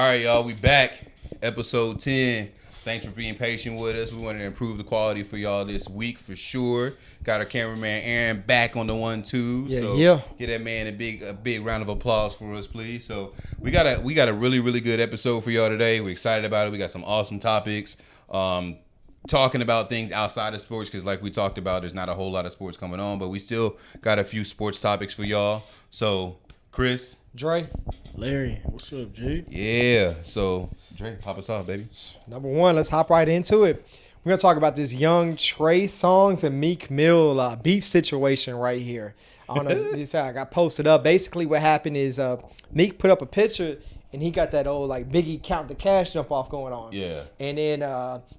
right, y'all, we back. Episode 10. Thanks for being patient with us. We wanted to improve the quality for y'all this week for sure. Got our cameraman Aaron back on the 1-2. Yeah. Give that man a big round of applause for us, please. So we got a really, really good episode for y'all today. We're excited about it. We got some awesome topics. Talking about things outside of sports, because like we talked about, there's not a whole lot of sports coming on, but we still got a few sports topics for y'all. So Chris, Trey, Larry, what's up, G? yeah. So Trey, pop us off, baby. Number one, let's hop right into it. We're gonna talk about this young Trey Songz and Meek Mill beef situation right here. I don't know. This I got posted up. Basically, what happened is Meek put up a picture. And he got that old like Biggie count the cash jump off going on. Yeah. And then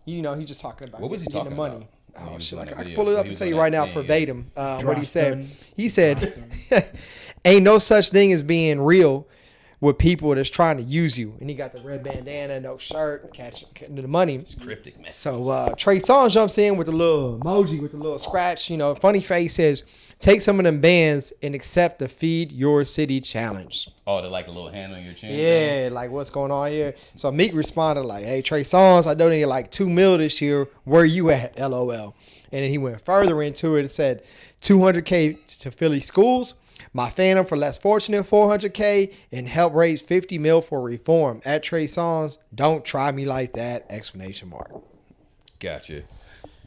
he's just talking about what was he getting talking the money. about? Oh shit! I can video. pull it up and tell you right now thing, verbatim what he said. Droston. He said, "Ain't no such thing as being real with people that's trying to use you." And he got the red bandana, no shirt, catching the money. It's cryptic, man. So Trey Songz jumps in with a little emoji with a little scratch. Funny face says, "Take some of them bands and accept the Feed Your City challenge." Oh, like a little hand on your chin. Yeah, like what's going on here? So Meek responded like, "Hey, Trey Songz, I donated like $2 million this year. Where you at? LOL." And then he went further into it. It said $200K to Philly schools. My fandom for less fortunate $400K and help raise $50 million for reform. At Trey Songz, don't try me like that! Exclamation mark. Gotcha.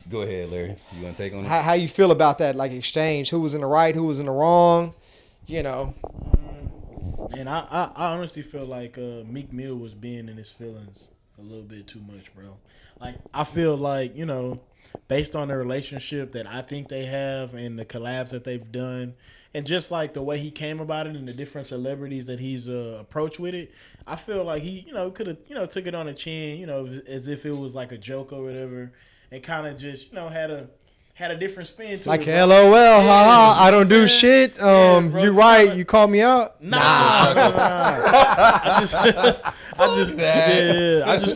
Go ahead, Larry. You want to take on it? How you feel about that like exchange? Who was in the right? Who was in the wrong? And I honestly feel like Meek Mill was being in his feelings a little bit too much, bro. Like, I feel like, based on the relationship that I think they have and the collabs that they've done, and just like the way he came about it and the different celebrities that he's approached with it, I feel like he, could have, took it on the chin, as if it was like a joke or whatever, and kind of just, had a different spin to like it. Like LOL, haha, I don't do shit. Yeah, bro, you right, you called me out. Nah. I just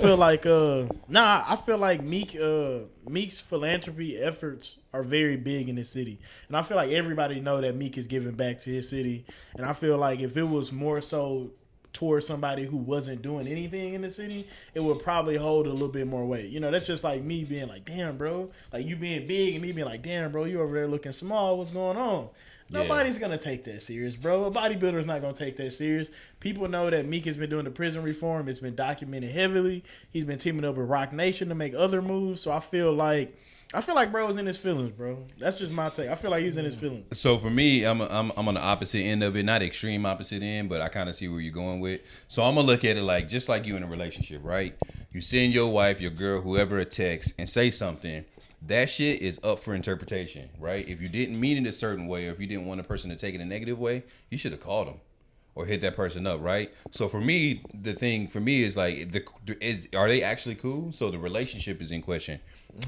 feel like I feel like Meek's philanthropy efforts are very big in this city, and I feel like everybody know that Meek is giving back to his city, and I feel like if it was more so towards somebody who wasn't doing anything in the city, it would probably hold a little bit more weight. That's just like me being like, damn, bro, like you being big, and me being like, damn, bro, you over there looking small. What's going on? Yeah. Nobody's going to take that serious, bro. A bodybuilder's not going to take that serious. People know that Meek has been doing the prison reform. It's been documented heavily. He's been teaming up with Roc Nation to make other moves. So I feel like bro was in his feelings, bro. That's just my take. I feel like he was in his feelings. So for me, I'm on the opposite end of it, not extreme opposite end, but I kind of see where you're going with. So I'm gonna look at it like just like you in a relationship, right? You send your wife, your girl, whoever a text and say something. That shit is up for interpretation, right? If you didn't mean it a certain way, or if you didn't want a person to take it a negative way, you should have called them or hit that person up, right? So for me, the thing for me is like, are they actually cool? So the relationship is in question.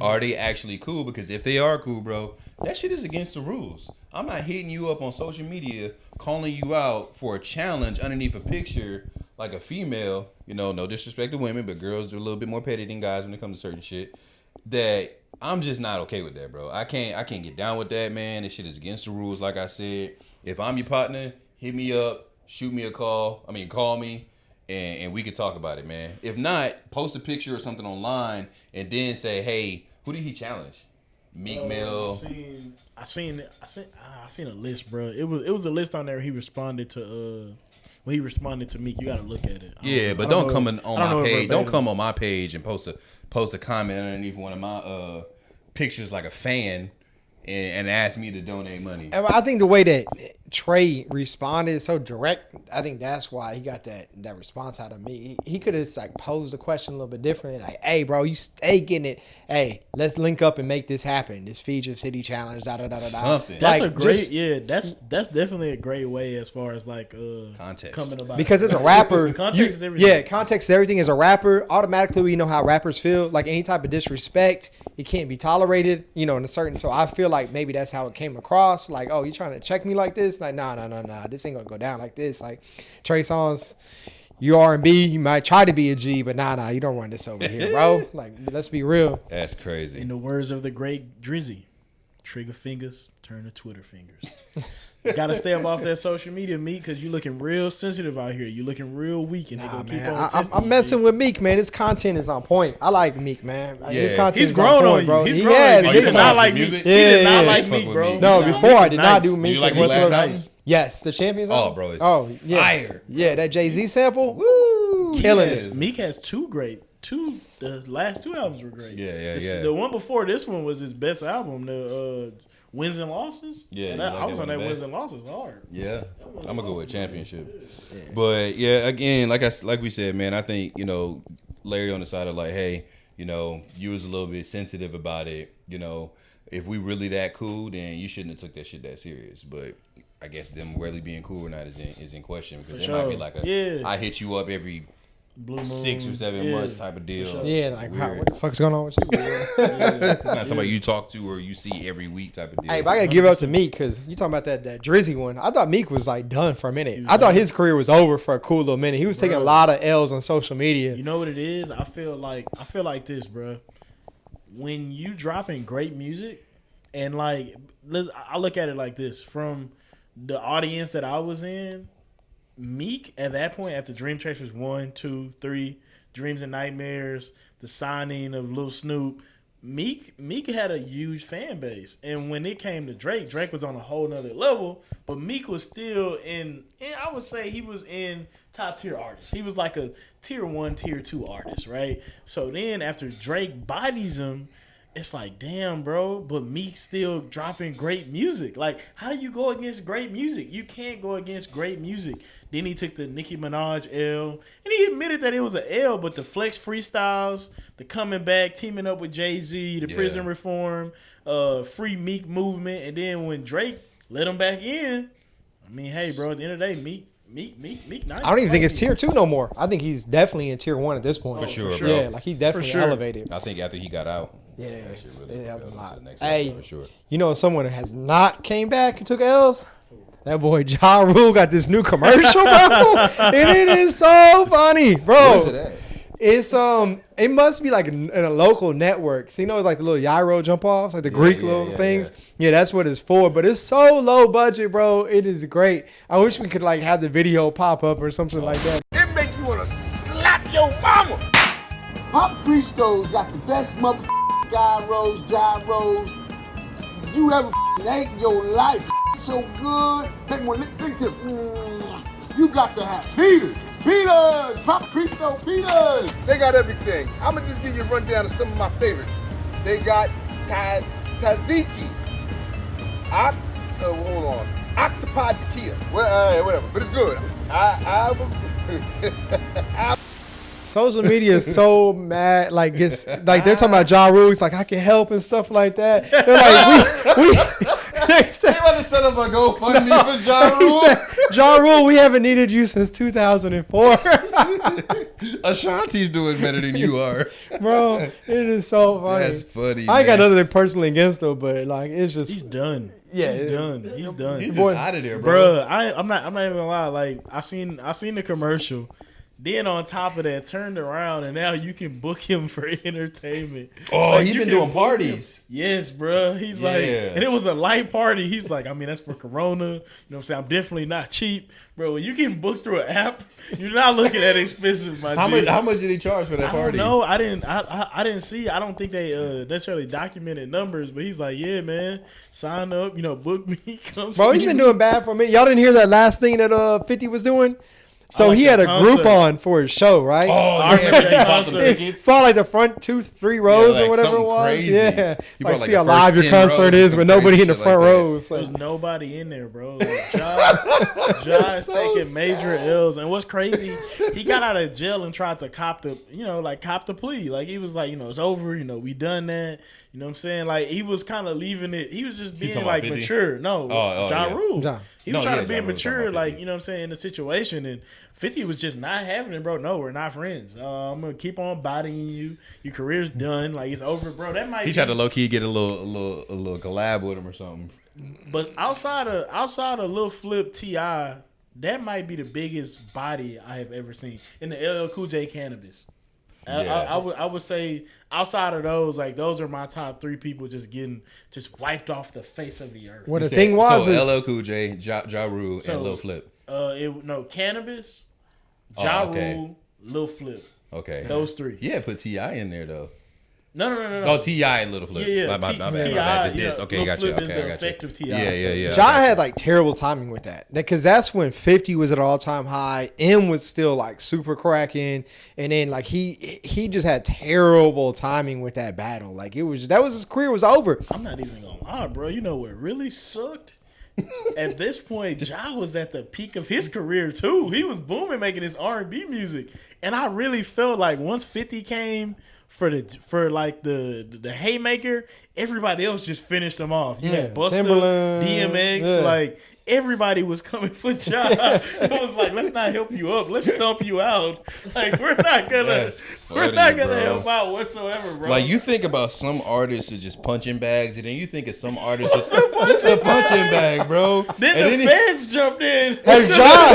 Are they actually cool? Because if they are cool, bro, that shit is against the rules. I'm not hitting you up on social media, calling you out for a challenge underneath a picture like a female. No disrespect to women, but girls are a little bit more petty than guys when it comes to certain shit. That I'm just not okay with that, bro. I can't get down with that, man. This shit is against the rules, like I said. If I'm your partner, hit me up, shoot me a call. Call me. And we could talk about it, man. If not, post a picture or something online and then say, "Hey, who did he challenge?" Meek Mill. I seen a list, bro. It was a list on there. He responded to when he responded to Meek. You gotta look at it. Yeah, but don't come on my page. Don't come on my page and post a comment underneath one of my pictures like a fan and ask me to donate money. I think the way that Trey responded is so direct. I think that's why he got that response out of me. He could have like posed the question a little bit differently, like, "Hey, bro, you stay getting it. Hey, let's link up and make this happen. This Feed Your City challenge." Da da da da da. Something. That's like, a great that's definitely a great way as far as like context coming about because as a rapper, context is everything. Yeah, context is everything. As a rapper, automatically we know how rappers feel. Like any type of disrespect, it can't be tolerated. In a certain. So I feel like maybe that's how it came across. Like, oh, you trying to check me like this? Like, nah. This ain't gonna go down like this. Like, Trey Songz, you R&B, you might try to be a G, but nah, you don't run this over here, bro. Like, let's be real. That's crazy. In the words of the great Drizzy, trigger fingers turn to Twitter fingers. You gotta stay up off that social media, Meek, because you looking real sensitive out here. You looking real weak, and they gonna keep on testing I'm you, messing G. with Meek, man. His content is on point. I like Meek, man. His content He's is grown on on point, you. bro. He's He grown has. on you. big He did time. not like Meek. Music? He did Yeah, not yeah. like Fuck Meek, with bro. Meek. No, Meek before I is did nice. not do Meek. You like his What's last up? album? Yes, the Champions. Oh, bro, it's yeah. fire. Yeah, that Jay-Z sample. Woo, killing Yes. it. Meek has the last two albums were great. Yeah. The one before this one was his best album, the Wins and Losses. Yeah, And you I like was that on one that the Wins best? and Losses hard. Yeah, I'm gonna go with Championship. But yeah, again, like we said, man, I think Larry on the side of like, hey, you was a little bit sensitive about it. If we really that cool, then you shouldn't have took that shit that serious. But I guess them really being cool or not is in question because For it might sure. be like Yeah. I hit you up every Blue Moon. 6 or 7 months type of deal. sure. Yeah, like, wow, Weird. what the fuck's going on with you? Not somebody you talk to or you see every week type of deal. Hey, but I gotta give it up to Meek because you talking about that Drizzy one. I thought Meek was like done for a minute. I thought his career was over for a cool little minute. He was taking a lot of L's on social media. You know what it is? I feel like this, bro. When you dropping great music, and I look at it like this from the audience that I was in. Meek at that point after Dream Chasers 1, 2, 3, Dreams and Nightmares, the signing of Lil Snoop, Meek had a huge fan base. And when it came to Drake was on a whole nother level, but Meek was still in I would say he was in top tier artists. He was like a tier 1, tier 2 artist, right? So then after Drake bodies him, it's like, damn, bro, but Meek still dropping great music. Like, how do you go against great music? You can't go against great music. Then he took the Nicki Minaj L, and he admitted that it was an L, but the flex freestyles, the coming back, teaming up with Jay-Z, the prison reform, free Meek movement, and then when Drake let him back in, I mean, hey, bro, at the end of the day, Meek nice. I don't even think it's tier 2 no more. I think he's definitely in tier 1 at this point. For sure, bro. Yeah, like he definitely elevated. I think after he got out, Yeah, that shit really yeah, propelled him a lot. to the next Hey, level for sure. you know someone that has not came back and took L's? That boy Ja Rule got this new commercial, bro, and it is so funny, bro. Where's it at? It's it must be like in a local network. So it's like the little gyro jump offs, like the Greek little things. Yeah, that's what it's for. But it's so low budget, bro. It is great. I wish we could like have the video pop up or something like that. It make you wanna slap your mama. Pop Christo's got the best motherfucking gyros you ever ate in your life. So good. Make one think to you got to have Peters. Pop Christo Peters. They got everything. I'ma just give you a rundown of some of my favorites. They got tzatziki. Hold on. Octopi tequila. Well, whatever. But it's good. Social media is so mad. Like it's like they're talking about Ja Rule. He's like, I can help and stuff like that. They're like, they said, They about to set up a GoFundMe for Ja he Rule. said, Ja Rule, we haven't needed you since 2004. Ashanti's doing better than you are. Bro, it is so funny. That's funny. I ain't got man. nothing personally against him, but like it's just He's done. Yeah, he's done. He's done. He's Boy, out of there, bro. Bruh, I'm not even gonna lie. Like I seen the commercial. Then on top of that, turned around and now you can book him for entertainment. Oh, Like, he you been can doing book parties. him. Yes, bro. He's like, Yeah. and it was a light party. He's like, I mean, that's for Corona. You know what I'm saying? I'm definitely not cheap, bro. When you can book through an app, you're not looking at expensive, my G. How much did he charge for that I party? don't know. I didn't see. I don't think they necessarily documented numbers, but he's like, yeah, man, sign up. Book me. Come bro, see he's been me. doing bad for a minute. Y'all didn't hear that last thing that 50 was doing? So like he that had a concert. Groupon for his show, right? Oh, I yeah, remember he that bought some concert. tickets. Bought like the front 2-3 rows like or whatever it something was. crazy. Yeah. He Like bought, like, see the how live first your 10 concert rows, is some with nobody crazy in the shit front like that. rows. There Like, was nobody in there, bro. Like, Ja is so taking major sad. L's, and what's crazy, he got out of jail and tried to cop the plea. Like he was like, it's over. We done that. You know what I'm saying? Like he was kind of leaving it. He was just being talking like about 50? mature. No, Oh, Ja yeah. Rule. Ja. He was No, trying yeah, to be Ja Rule was talking mature, about like 50. you know what I'm saying, in the situation. And 50 was just not having it, bro. No, we're not friends. I'm gonna keep on bodying you. Your career's done. Like it's over, bro. That might. He tried to low key get a little collab with him or something. But outside of Lil Flip T.I., that might be the biggest body I have ever seen in the LL Cool J Cannabis. I would say outside of those, like those are my top 3 people just wiped off the face of the earth. Well, the thing was is LL Cool J, Ja Rule, and Lil Flip. Cannabis, Ja Rule, Lil Flip. Okay. Those 3. Yeah, put T.I. in there though. No. Oh, T.I. and Little Flip. Yeah. My bad. T.I. The diss. Okay, Lil got you. Flip is Okay, the got you. effective T.I. Yeah. Ja had like terrible timing with that because that's when 50 was at all time high. M was still like super cracking, and then like he just had terrible timing with that battle. Like his career was over. I'm not even gonna lie, bro. You know what really sucked? At this point, Ja was at the peak of his career too. He was booming, making his R&B music, and I really felt like once 50 came for the haymaker, everybody else just finished him off. You had Busta, Timberland, DMX, like everybody was coming for Ja. It was like, let's not help you up, let's stomp you out. Like we're not gonna help out whatsoever, bro. Like you think about some artists are just punching bags, and then you think of some artists it's a punching bag, bro. Then the fans jumped in. Hey, Ja.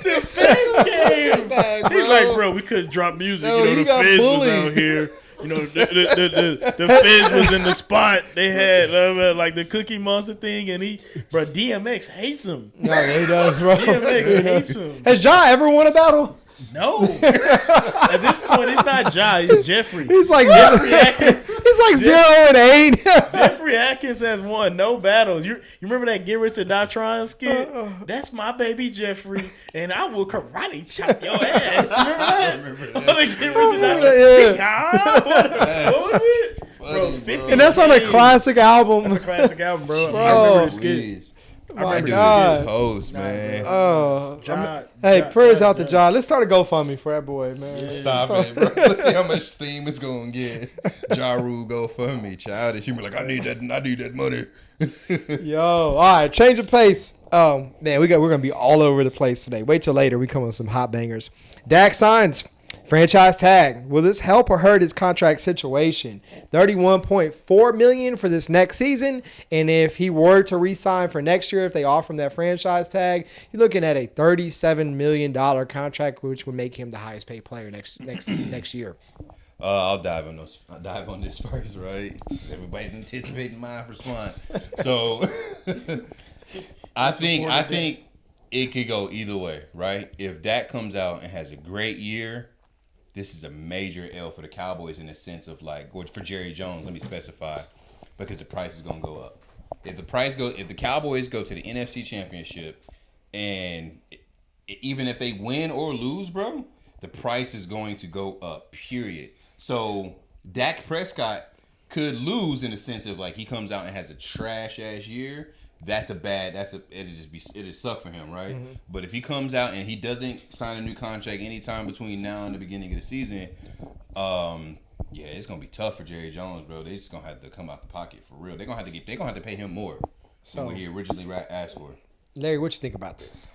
The fans came. He's like, bro, we couldn't drop music. The feds was out here. The feds was in the spot. They had like the Cookie Monster thing, and DMX hates him. No, he does, bro. DMX hates him. Has Ja ever won a battle? No. At this point, it's not Ja. It's Jeffrey. He's like Jeffrey Atkins. He's like 0-8. Jeffrey Atkins has won no battles. You remember that Get Rich or Die Trying skit? That's my baby Jeffrey, and I will karate chop your ass. Remember that? Get Rich or Die Trying. What was it? Bro, 50 And that's on a classic album. That's a classic album, bro. Bro. I remember the skit. My Dude, God. this host, man. Oh, Ja, hey, Ja, prayers Ja, out to Ja. Ja. Let's start a GoFundMe for that boy, man. Stop it, bro. Let's see how much steam it's gonna get. Ja Rule go for me, childish. You be like, I need that money. Yo, all right, change of pace. Man, we're gonna be all over the place today. Wait till later. We come with some hot bangers. Dak signs franchise tag. Will this help or hurt his contract situation? $31.4 million for this next season, and if he were to re-sign for next year, if they offer him that franchise tag, you're looking at a $37 million contract, which would make him the highest paid player next year. I'll dive on this first, right? Everybody's anticipating my response. So I think it could go either way, right? If Dak comes out and has a great year, this is a major L for the Cowboys in the sense of like, or for Jerry Jones, let me specify, because the price is gonna go up. If the Cowboys go to the NFC Championship, and even if they win or lose, bro, the price is going to go up. Period. So Dak Prescott could lose in the sense of like he comes out and has a trash ass year. It'd suck for him, right? Mm-hmm. But if he comes out and he doesn't sign a new contract anytime between now and the beginning of the season, it's gonna be tough for Jerry Jones, bro. They just gonna have to come out the pocket for real. They're gonna have to pay him more than what he originally asked for. Larry, what you think about this?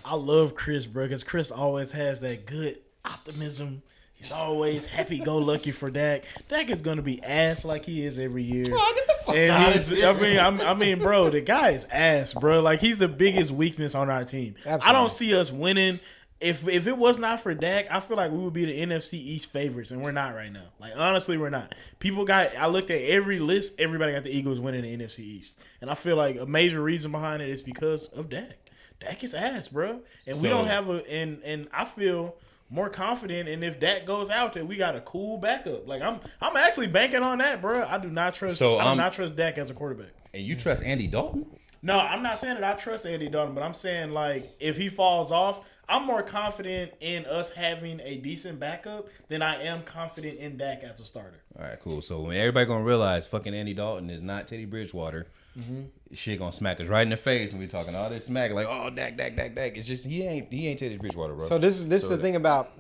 I love Chris, bro, because Chris always has that good optimism. He's always happy-go-lucky for Dak. Dak is gonna be ass like he is every year. Oh, get the fuck out of here. I mean, bro, the guy is ass, bro. Like he's the biggest weakness on our team. Absolutely. I don't see us winning. If it was not for Dak, I feel like we would be the NFC East favorites, and we're not right now. Like honestly, we're not. I looked at every list. Everybody got the Eagles winning the NFC East, and I feel like a major reason behind it is because of Dak. Dak is ass, bro, and we don't have and I feel more confident, and if Dak goes out, that we got a cool backup. Like I'm actually banking on that, bro. I do not trust Dak as a quarterback. And you trust Andy Dalton? No, I'm not saying that I trust Andy Dalton, but I'm saying like if he falls off, I'm more confident in us having a decent backup than I am confident in Dak as a starter. All right, cool. So when everybody gonna realize fucking Andy Dalton is not Teddy Bridgewater, shit gonna smack us right in the face when we talking all this smack like, oh, Dak. It's just he ain't Teddy Bridgewater, bro. So this is the thing about.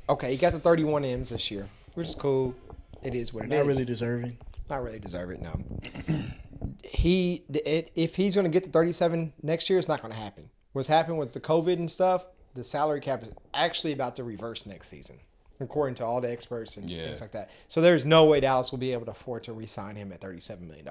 Okay, he got the 31 M's this year, which is cool. It is what it is. Not really deserving. Not really deserve it. No. If he's gonna get the 37 next year, it's not gonna happen. What's happened with the COVID and stuff? The salary cap is actually about to reverse next season, according to all the experts and things like that. So there's no way Dallas will be able to afford to re-sign him at $37 million.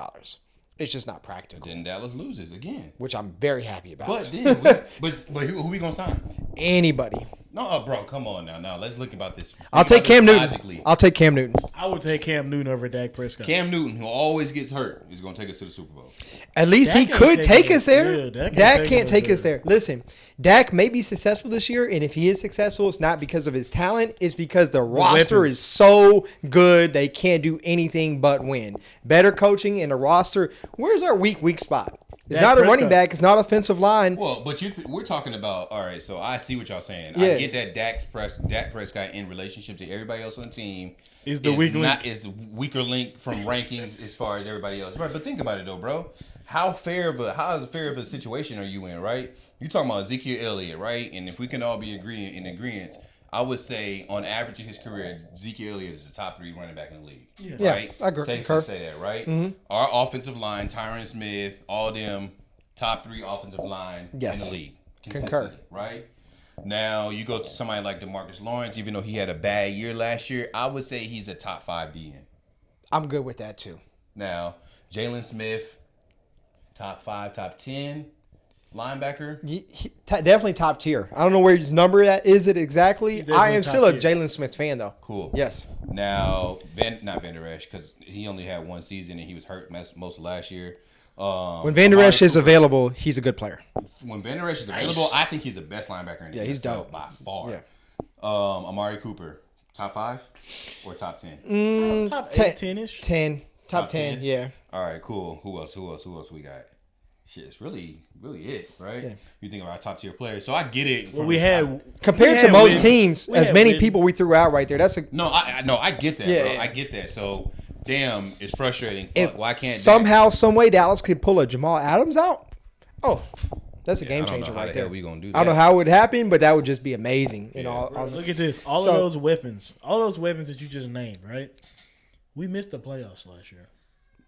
It's just not practical. Then Dallas loses again, which I'm very happy about. But who we gonna sign? Anybody. No, bro, come on now. Now let's look about this. I'll take Think Cam about this Newton. logically. I'll take Cam Newton. I would take Cam Newton over Dak Prescott. Cam Newton, who always gets hurt, is going to take us to the Super Bowl. At least Dak he can't could take take us us there. there. Dak can't take us there. Listen, Dak may be successful this year, and if he is successful, it's not because of his talent. It's because the roster weapons. is so good they can't do anything but win. Better coaching and the roster. Where's our weak spot? It's Dak not a running Prescott. back. It's not offensive line. Well, but we're talking about, all right, so I see what y'all saying. Yeah. I get that Dak Prescott in relationship to everybody else on the team Is the weak link. is the weaker link from rankings as far as everybody else. Right, but think about it though, bro. How fair of a situation are you in, right? You talking about Ezekiel Elliott, right? And if we can all be in agreement, I would say on average in his career, Ezekiel Elliott is the top 3 running back in the league. Yeah, Right? I agree. Safe to say that, right? Mm-hmm. Our offensive line, Tyron Smith, all them top 3 offensive line Yes. in the league. Concur. Consistently, right? Now you go to somebody like DeMarcus Lawrence, even though he had a bad year last year, I would say he's a top 5 DN. I'm good with that too. Now, Jalen Smith, top 5, top 10 linebacker. Definitely top tier. I don't know where his number is it exactly. definitely I am top still a tier. Jalen Smith fan though. Cool. Yes. Now, not Van Der Esch, because he only had 1 season and he was hurt most of last year. When Van Der Esch is available, he's a good player. When Van Der Esch is available, I think he's the best linebacker in the Yeah, he's NFL dope. by far. Yeah. Amari Cooper, top 5 or top 10? Top 10 8, 10-ish. 10. Top Top 10, 10? yeah. All right, cool. Who else we got? Shit, it's really it, right? Yeah. You think about top tier players. So I get it. Well, from we the had side. Compared we to had most Witten. teams, We as had many Witten. people we threw out right there, that's a No, I get that, Yeah, bro. yeah. I get that. So damn, it's frustrating. if Fuck, why can't somehow, some way Dallas could pull a Jamal Adams out. Oh, that's a I game don't know changer how right the there. hell we gonna do I don't know that. how it would happen, but that would just be amazing. You know, Look at this. All So- of those weapons that you just named, right? We missed the playoffs last year.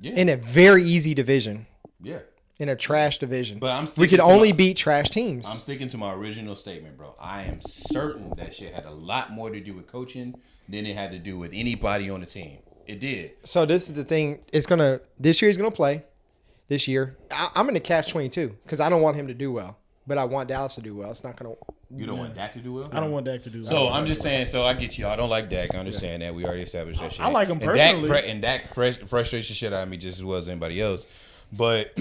Yeah, in a very easy division, yeah. in a trash division. But I'm we sticking could to only my- beat trash teams. I'm sticking to my original statement, bro. I am certain that shit had a lot more to do with coaching than it had to do with anybody on the team. It did. So this is the thing. This year he's gonna play. This year, I'm in the catch-22 because I don't want him to do well, but I want Dallas to do well. It's not gonna. You don't want Dak to do well? I don't want Dak to do that. So I'm just saying. So I get you. I don't like Dak. I understand that. We already established that shit. I like him And personally. And Dak frustrates the shit out of me just as well as anybody else. But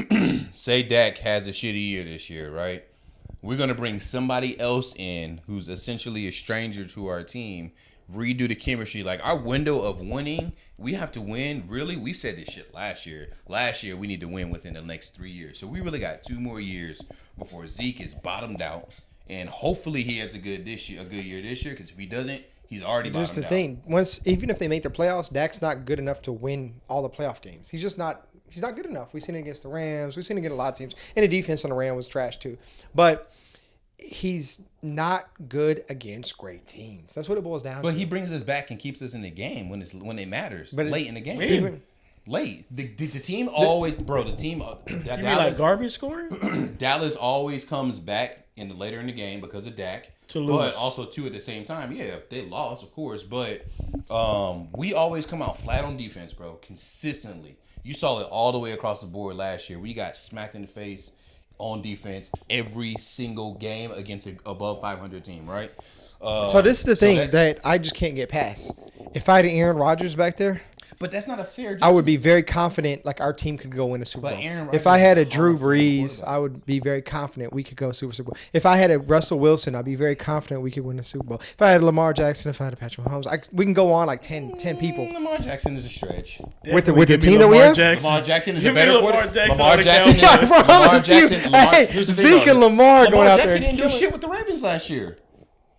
say Dak has a shitty year this year, right? We're gonna bring somebody else in who's essentially a stranger to our team. Redo the chemistry. Like our window of winning, we have to win. Really, we said this shit last year. Last year, we need to win within the next 3 years. So we really got 2 more years before Zeke is bottomed out, and hopefully he has a good year this year. Because if he doesn't, he's already bottomed Just the out. thing. Even if they make the playoffs, Dak's not good enough to win all the playoff games. He's just not. He's not good enough. We've seen it against the Rams. We've seen it against a lot of teams. And the defense on the Rams was trash too. But he's not good against great teams. That's what it boils down But to. he brings us back and keeps us in the game when it matters. But Late in the game. even Late. The team always, bro. The team. you mean like garbage scoring? Dallas always comes back later in the game because of Dak. To lose. But also too at the same time, yeah, they lost, of course. But we always come out flat on defense, bro. Consistently. You saw it all the way across the board last year. We got smacked in the face on defense every single game against an above 500 team, right? so this is the thing that's- that I just can't get past. If I had Aaron Rodgers back there, But that's not a fair. I would be very confident like our team could go win a Super But Bowl. Aaron If I had a Rodgers is a Drew Hall of Fame Brees, I would be very confident we could go Super Bowl. If I had a Russell Wilson, I'd be very confident we could win a Super Bowl. If I had Lamar Jackson, if I had a Patrick Mahomes, we can go on like 10 people. Lamar Jackson is a stretch. With the Definitely team give me that we Lamar have? Jackson. Lamar Jackson is Give a me better Lamar quarterback. Jackson Lamar on the Jackson. couch. Yeah, I promise you. Hey, here's the thing, Zeke though. and Lamar going Lamar out Jackson there. didn't do shit with the Ravens last year.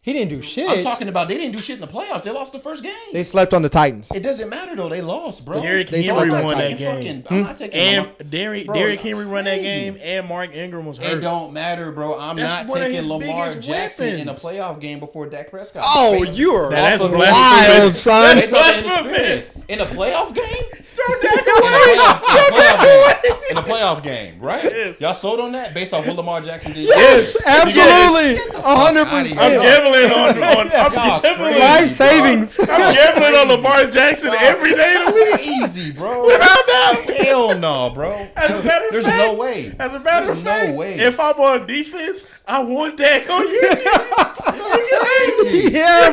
He didn't do shit. I'm talking about they didn't do shit in the playoffs. They lost the first game. They slept on the Titans. It doesn't matter though. They lost, bro. Derrick They Henry slept on won that Titans. game. I'm not taking And Lamar. Derrick Bro, Henry run that crazy. game, and Mark Ingram was hurt. It don't matter, bro. I'm That's not one of taking his Lamar biggest Jackson in a weapons. playoff game before Dak Prescott. Oh, Based- you are Now, that's off the blasphemy. wild, son. based on Blasphemy. inexperience. In a playoff game? Throw Dak In a playoff game. in a playoff game, right? Yes. Y'all sold on that based off what Lamar Jackson did. Yes, absolutely, I'm 100%. gambling on Y'all crazy, Life savings. I'm gambling on Lamar Jackson every day of the week. Easy, bro. Without doubt. Hell no, bro. As a matter of There's fact, no way. As a matter of There's fact, no way. if I'm on defense, I want Dak on you. Yeah,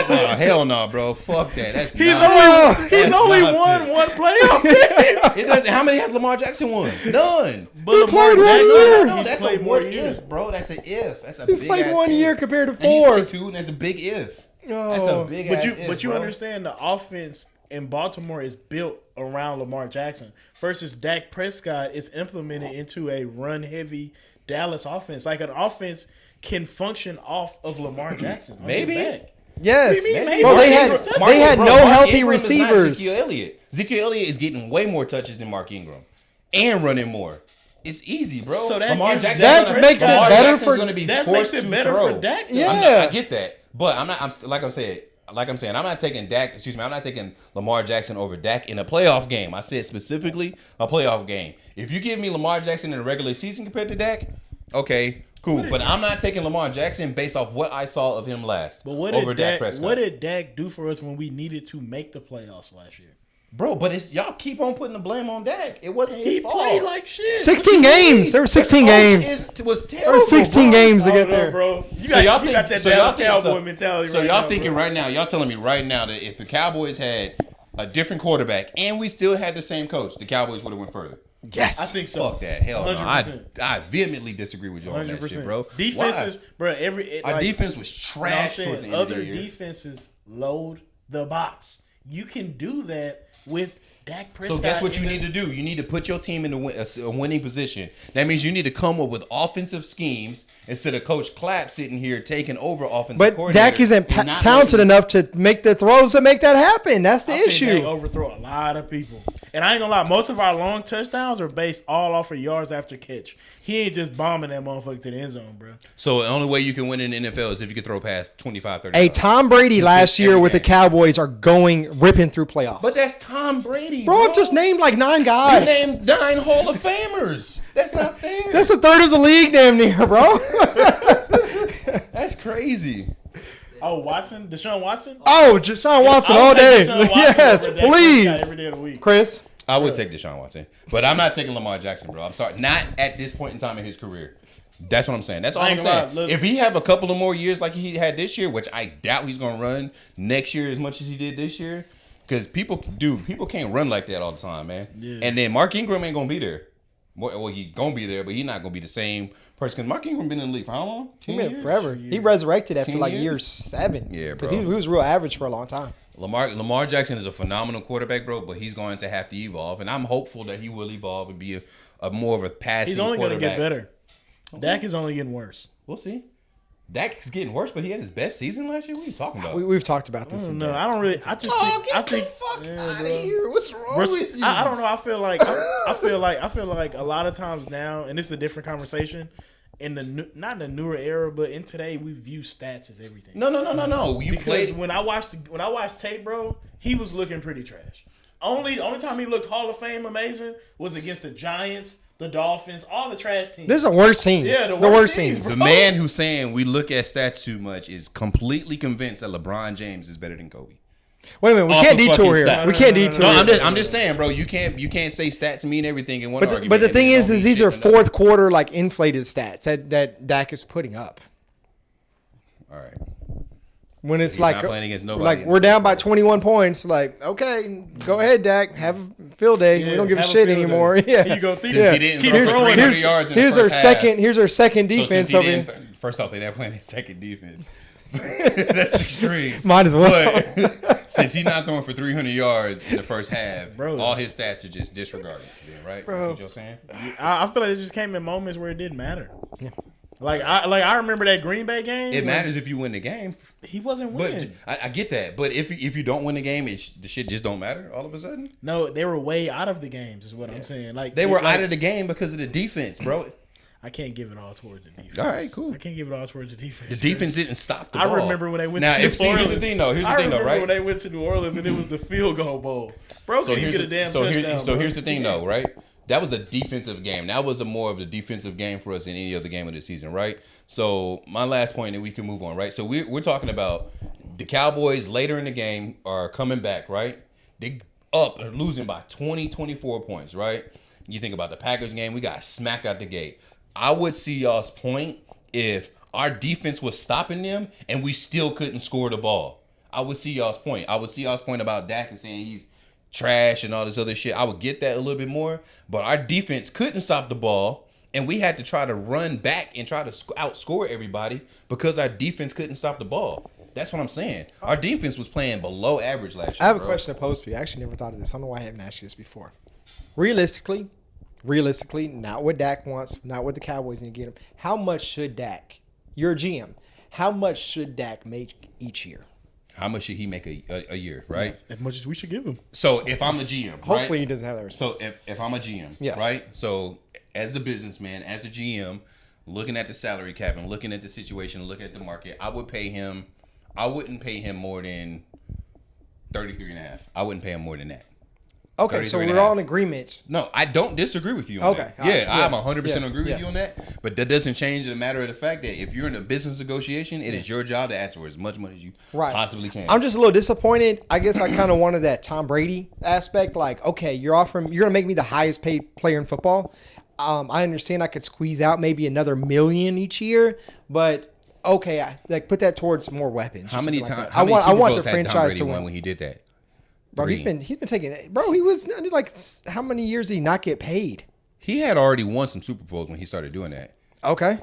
bro. No, hell no, bro. Fuck that. That's He's nonsense. only That's won nonsense. one playoff game. It doesn't. How many has Lamar Jackson won? None. But played Lamar one Jackson, year. No, he's that's a played more what years. if, bro. That's an if. That's a He's big played ass 1 if. year compared to And he's 4. played 2, and that's a big if. That's a Oh. big But ass you, if, but you bro. understand the offense in Baltimore is built around Lamar Jackson versus Dak Prescott is implemented into a run-heavy Dallas offense. Like an offense can function off of Lamar Jackson. On Maybe. his back. Yes, What do you mean, Maybe. bro. They Mark had Ingram- no Mark healthy Ingram is not receivers. Ezekiel Elliott. Ezekiel Elliott is getting way more touches than Mark Ingram and running more. It's easy, bro. So that Lamar gives Jackson. That makes it Lamar better Jackson's for- gonna be that forced makes it to better throw. for Dak. though. Yeah. I get that, but I'm not. Like I'm saying, I'm not taking Dak. Excuse me. I'm not taking Lamar Jackson over Dak in a playoff game. I said specifically a playoff game. If you give me Lamar Jackson in a regular season compared to Dak, okay, cool. But I'm not taking Lamar Jackson based off what I saw of him last. But what over did Dak Dak? Prescott. What did Dak do for us when we needed to make the playoffs last year? Bro, but it's y'all keep on putting the blame on Dak. It wasn't his He fault. played like shit. 16 games. There were 16 games. Was There terrible. were 16 bro. games to I get don't know, there. bro. You So got, y'all you think got that so y'all Dallas think Cowboy so, mentality. So right y'all now, thinking bro. right now? Y'all telling me right now that if the Cowboys had a different quarterback and we still had the same coach, the Cowboys would have went further. Yes, I think so. Fuck that. Hell no. 100%. I vehemently disagree with you on that shit, bro. Defenses, bro. Our defense was trash No, I'm toward the saying end of the other year. defenses load the box. You can do that with Dak Prescott. So guess what you in need to do? You need to put your team in a winning position. That means you need to come up with offensive schemes instead of Coach Clapp sitting here taking over offensive but coordinator Dak isn't and not talented letting- enough to make the throws to make that happen. That's the I've seen issue. Dak overthrow a lot of people. And I ain't gonna lie, most of our long touchdowns are based all off of yards after catch. He ain't just bombing that motherfucker to the end zone, bro. So the only way you can win in the NFL is if you can throw past 25, 30 Hey, yards. Tom Brady last year every with the game. Cowboys are ripping through playoffs. But that's Tom Brady, bro, I've just named like 9 You guys. named 9 Hall of Famers. That's not fair. That's a third of the league, damn near, bro. That's crazy. Oh, Watson? Deshaun Watson? Oh, Deshaun Watson I all would take day. Deshaun Watson Yes, over Dak Prescott please. every day of the week. Chris. I would take Deshaun Watson, but I'm not taking Lamar Jackson, bro. I'm sorry, not at this point in time in his career. That's what I'm saying. That's all I I'm ain't gonna saying. lie, look- If he have a couple of more years like he had this year, which I doubt he's gonna run next year as much as he did this year, because people can't run like that all the time, man. Yeah. And then Mark Ingram ain't gonna be there. Well, he gonna be there, but he's not gonna be the same person. Because Mark Ingram been in the league for how long? He 10 been years? forever. He resurrected after 10 like years? year 7. Yeah, Because bro. he was real average for a long time. Lamar Jackson is a phenomenal quarterback, bro, but he's going to have to evolve, and I'm hopeful that he will evolve and be a more of a passing. He's only going to get quarterback. better. Dak is only getting worse. We'll see. Dak is getting worse, but he had his best season last year. What are you talking about? We've talked about this. in No, depth. I don't really. I just think. I think. out bro. of here. What's wrong Bro, with you? I don't know. I feel like a lot of times now, and this is a different conversation. In the not in the newer era, but in today, we view stats as everything. No. You Because played. when I watched tape, bro, he was looking pretty trash. Only time he looked Hall of Fame amazing was against the Giants, the Dolphins, all the trash teams. These are worst teams. Yeah, the the worst worst teams. teams, The bro. man who's saying we look at stats too much is completely convinced that LeBron James is better than Kobe. Wait a minute, we Off can't of detour fucking here. stats. We can't No, no, detour. No, here. I'm just saying, bro. You can't say stats mean everything in one But argument. the and thing then is don't mean these shit are in another. fourth quarter like inflated stats that Dak is putting up. All right. When it's he's like not playing against nobody like in we're the down by fourth 21 points. Like okay, go ahead, Dak, have a field day. Yeah, we don't give a have a shit field anymore. day. Yeah, Here you go. Since Yeah. he didn't Keep throw for throwing. 300 yards in the Here's our first half. second. Here's our second So since defense he over didn't here. first off, they're not playing his second defense. That's extreme. Might as well. But since he's not throwing for 300 yards in the first half, Bro. all his stats are just disregarded. Yeah, right? Bro. That's what you're saying? I feel like it just came in moments where it didn't matter. Yeah. I remember that Green Bay game. It like, matters if you win the game. He wasn't But winning. I get that. But if you don't win the game, the shit just don't matter all of a sudden. No, they were way out of the games. Is what I'm saying. Like They were like, out of the game because of the defense, bro. I can't give it all towards the defense. All right, cool. I can't give it all towards the defense. The defense didn't stop the I ball. remember when they went now, to New Orleans. Here's the thing, though. Here's the I thing, though, remember right? when they went to New Orleans and it was the field goal bowl. Bro, couldn't even get a damn touchdown. So bro. here's the thing, though, right? That was a defensive game. That was a more of a defensive game for us than any other game of the season, right? So my last point, and we can move on, right? So we're talking about the Cowboys later in the game are coming back, right? They up and losing by 20, 24 points, right? You think about the Packers game, we got smacked out the gate. I would see y'all's point if our defense was stopping them and we still couldn't score the ball. I would see y'all's point. I would see y'all's point about Dak and saying he's trash and all this other shit. I would get that a little bit more, but our defense couldn't stop the ball, and we had to try to run back and try to outscore everybody because our defense couldn't stop the ball. That's what I'm saying. Our defense was playing below average last year. I have a question to pose for you. I actually never thought of this. I don't know why I haven't asked you this before. Realistically, not what Dak wants, not what the Cowboys need to get him. How much should Dak, you're a GM, how much should Dak make each year? How much should he make a year, right? Yes, as much as we should give him. So if I'm the GM, Hopefully right? he doesn't have that So response. if I'm a GM, Yes. right? So as a businessman, as a GM, looking at the salary cap and looking at the situation, looking at the market, I wouldn't pay him more than 33.5. I wouldn't pay him more than that. Okay, so 33 and a we're all half. in agreement. No, I don't disagree with you on that. Okay, all right, I'm yeah, 100% agree with yeah. you on that. But that doesn't change the matter of the fact that if you're in a business negotiation, it is your job to ask for as much money as you possibly can. I'm just a little disappointed. I guess I kind of wanted that Tom Brady aspect. Like, okay, you're going to make me the highest paid player in football. I understand I could squeeze out maybe another $1 million each year, but okay, put that towards more weapons. How many times? I want the franchise to win when he did that? Bro, he's been taking it. Bro, he was like, how many years did he not get paid? He had already won some Super Bowls when he started doing that. Okay.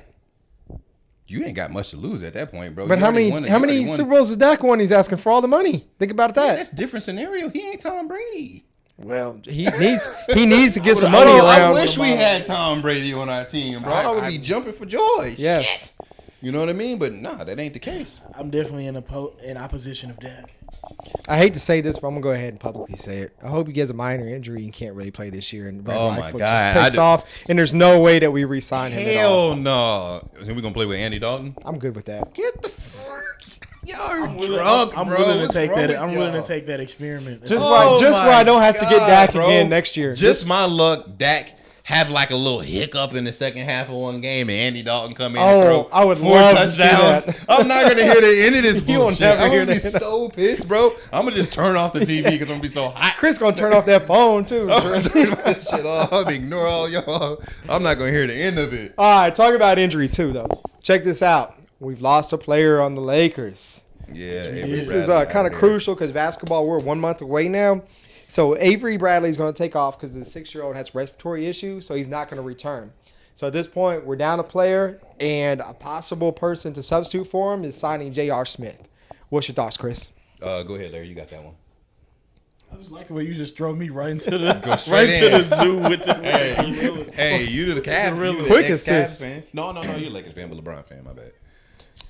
You ain't got much to lose at that point, bro. But how many Super Bowls has Dak won? He's asking for all the money. Think about that. Yeah, that's a different scenario. He ain't Tom Brady. Well, he needs to get some money around. I wish we had Tom Brady on our team, bro. I would be jumping for joy. Yes. Shit. You know what I mean? But nah, that ain't the case. I'm definitely in opposition of Dak. I hate to say this, but I'm gonna go ahead and publicly say it. I hope he gets a minor injury and can't really play this year, and Red Rifle just takes off, and there's no way that we re-sign him at all. Hell no. So we gonna play with Andy Dalton? I'm good with that. Get the fuck. Y'all I'm drunk, I'm bro. willing to What's take wrong that. with I'm willing y'all? to take that experiment. Just Oh where I don't have to get Dak bro. again next year. Just my luck, Dak have like a little hiccup in the second half of one game, and Andy Dalton come in and throw I would 4 love to see touchdowns. that. I'm not gonna hear the end of this You will bullshit. never I'm hear gonna be that. so pissed, bro. I'm gonna just turn off the TV because I'm gonna be so hot. Chris gonna turn off that phone too. I'm gonna turn my shit off. I'm gonna ignore all y'all. I'm not gonna hear the end of it. All right, talk about injuries too, though. Check this out. We've lost a player on the Lakers. Yeah, This is kind of crucial because basketball, we're 1 month away now. So Avery Bradley's going to take off because the 6-year-old has respiratory issues, so he's not going to return. So at this point, we're down a player, and a possible person to substitute for him is signing J.R. Smith. What's your thoughts, Chris? Go ahead, Larry. You got that one. I just like the way you just throw me right into the straight to in. the zoo with the. Hey, you to the Cavs. Really You the quick ex-Cavs assist. fan. No, you're a Lakers fan, but LeBron fan. My bad.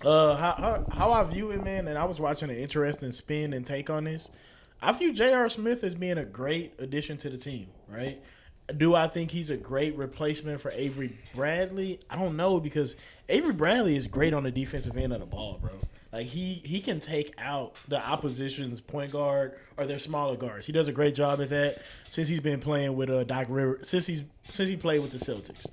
How I view it, man, and I was watching an interesting spin and take on this. I view J.R. Smith as being a great addition to the team, right? Do I think he's a great replacement for Avery Bradley? I don't know, because Avery Bradley is great on the defensive end of the ball, bro. Like he can take out the opposition's point guard or their smaller guards. He does a great job at that since he's been playing with Doc Rivers. Since he played with the Celtics,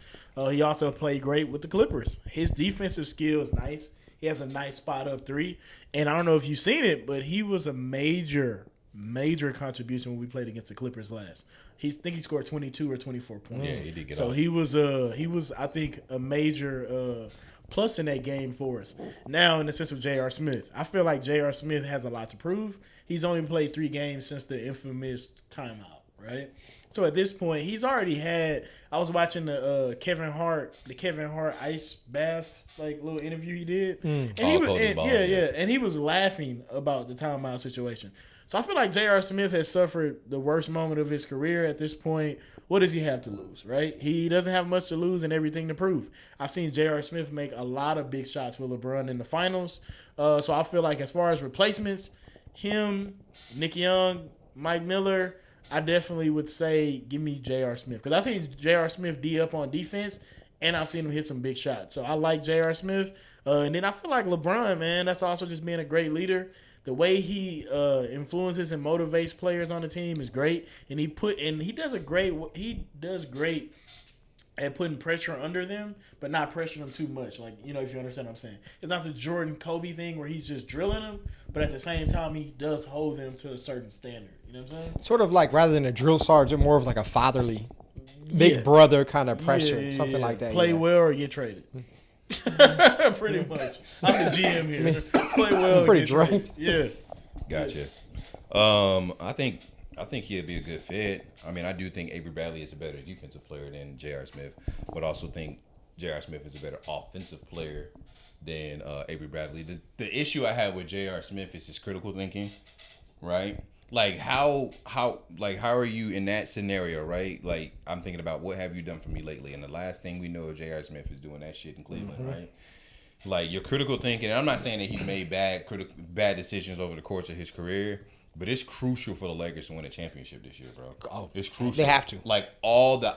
he also played great with the Clippers. His defensive skill is nice. He has a nice spot up three, and I don't know if you've seen it, but he was a major contribution when we played against the Clippers last. I think he scored 22 or 24 points. Yeah, he did get so off. he was I think a major plus in that game for us. Now in the sense of J.R. Smith, I feel like J.R. Smith has a lot to prove. He's only played 3 games since the infamous timeout, right? So at this point, he's already had. I was watching the Kevin Hart ice bath little interview he did, and he was and he was laughing about the timeout situation. So I feel like J.R. Smith has suffered the worst moment of his career at this point. What does he have to lose, right? He doesn't have much to lose and everything to prove. I've seen J.R. Smith make a lot of big shots with LeBron in the finals. So I feel like as far as replacements, him, Nick Young, Mike Miller, I definitely would say give me J.R. Smith. Because I've seen J.R. Smith D up on defense, and I've seen him hit some big shots. So I like J.R. Smith. And then I feel like LeBron, man, that's also just being a great leader. The way he influences and motivates players on the team is great, and he does great at putting pressure under them, but not pressuring them too much. Like, you know, if you understand what I'm saying. It's not the Jordan Kobe thing where he's just drilling them, but at the same time, he does hold them to a certain standard. You know what I'm saying? Sort of like, rather than a drill sergeant, more of like a fatherly, big brother kind of pressure, something like that. Play well or get traded. Pretty much. I'm the GM here. Play well. Pretty drained. Yeah. Gotcha. I think he'd be a good fit. I mean, I do think Avery Bradley is a better defensive player than J.R. Smith, but also think J.R. Smith is a better offensive player than Avery Bradley. The issue I have with J.R. Smith is his critical thinking, right? Like how are you in that scenario, right? Like, I'm thinking about what have you done for me lately, and the last thing we know of J.R. Smith is doing that shit in Cleveland, right? Like, your critical thinking, and I'm not saying that he's made bad decisions over the course of his career, but it's crucial for the Lakers to win a championship this year, bro. Oh, it's crucial. They have to. Like, all the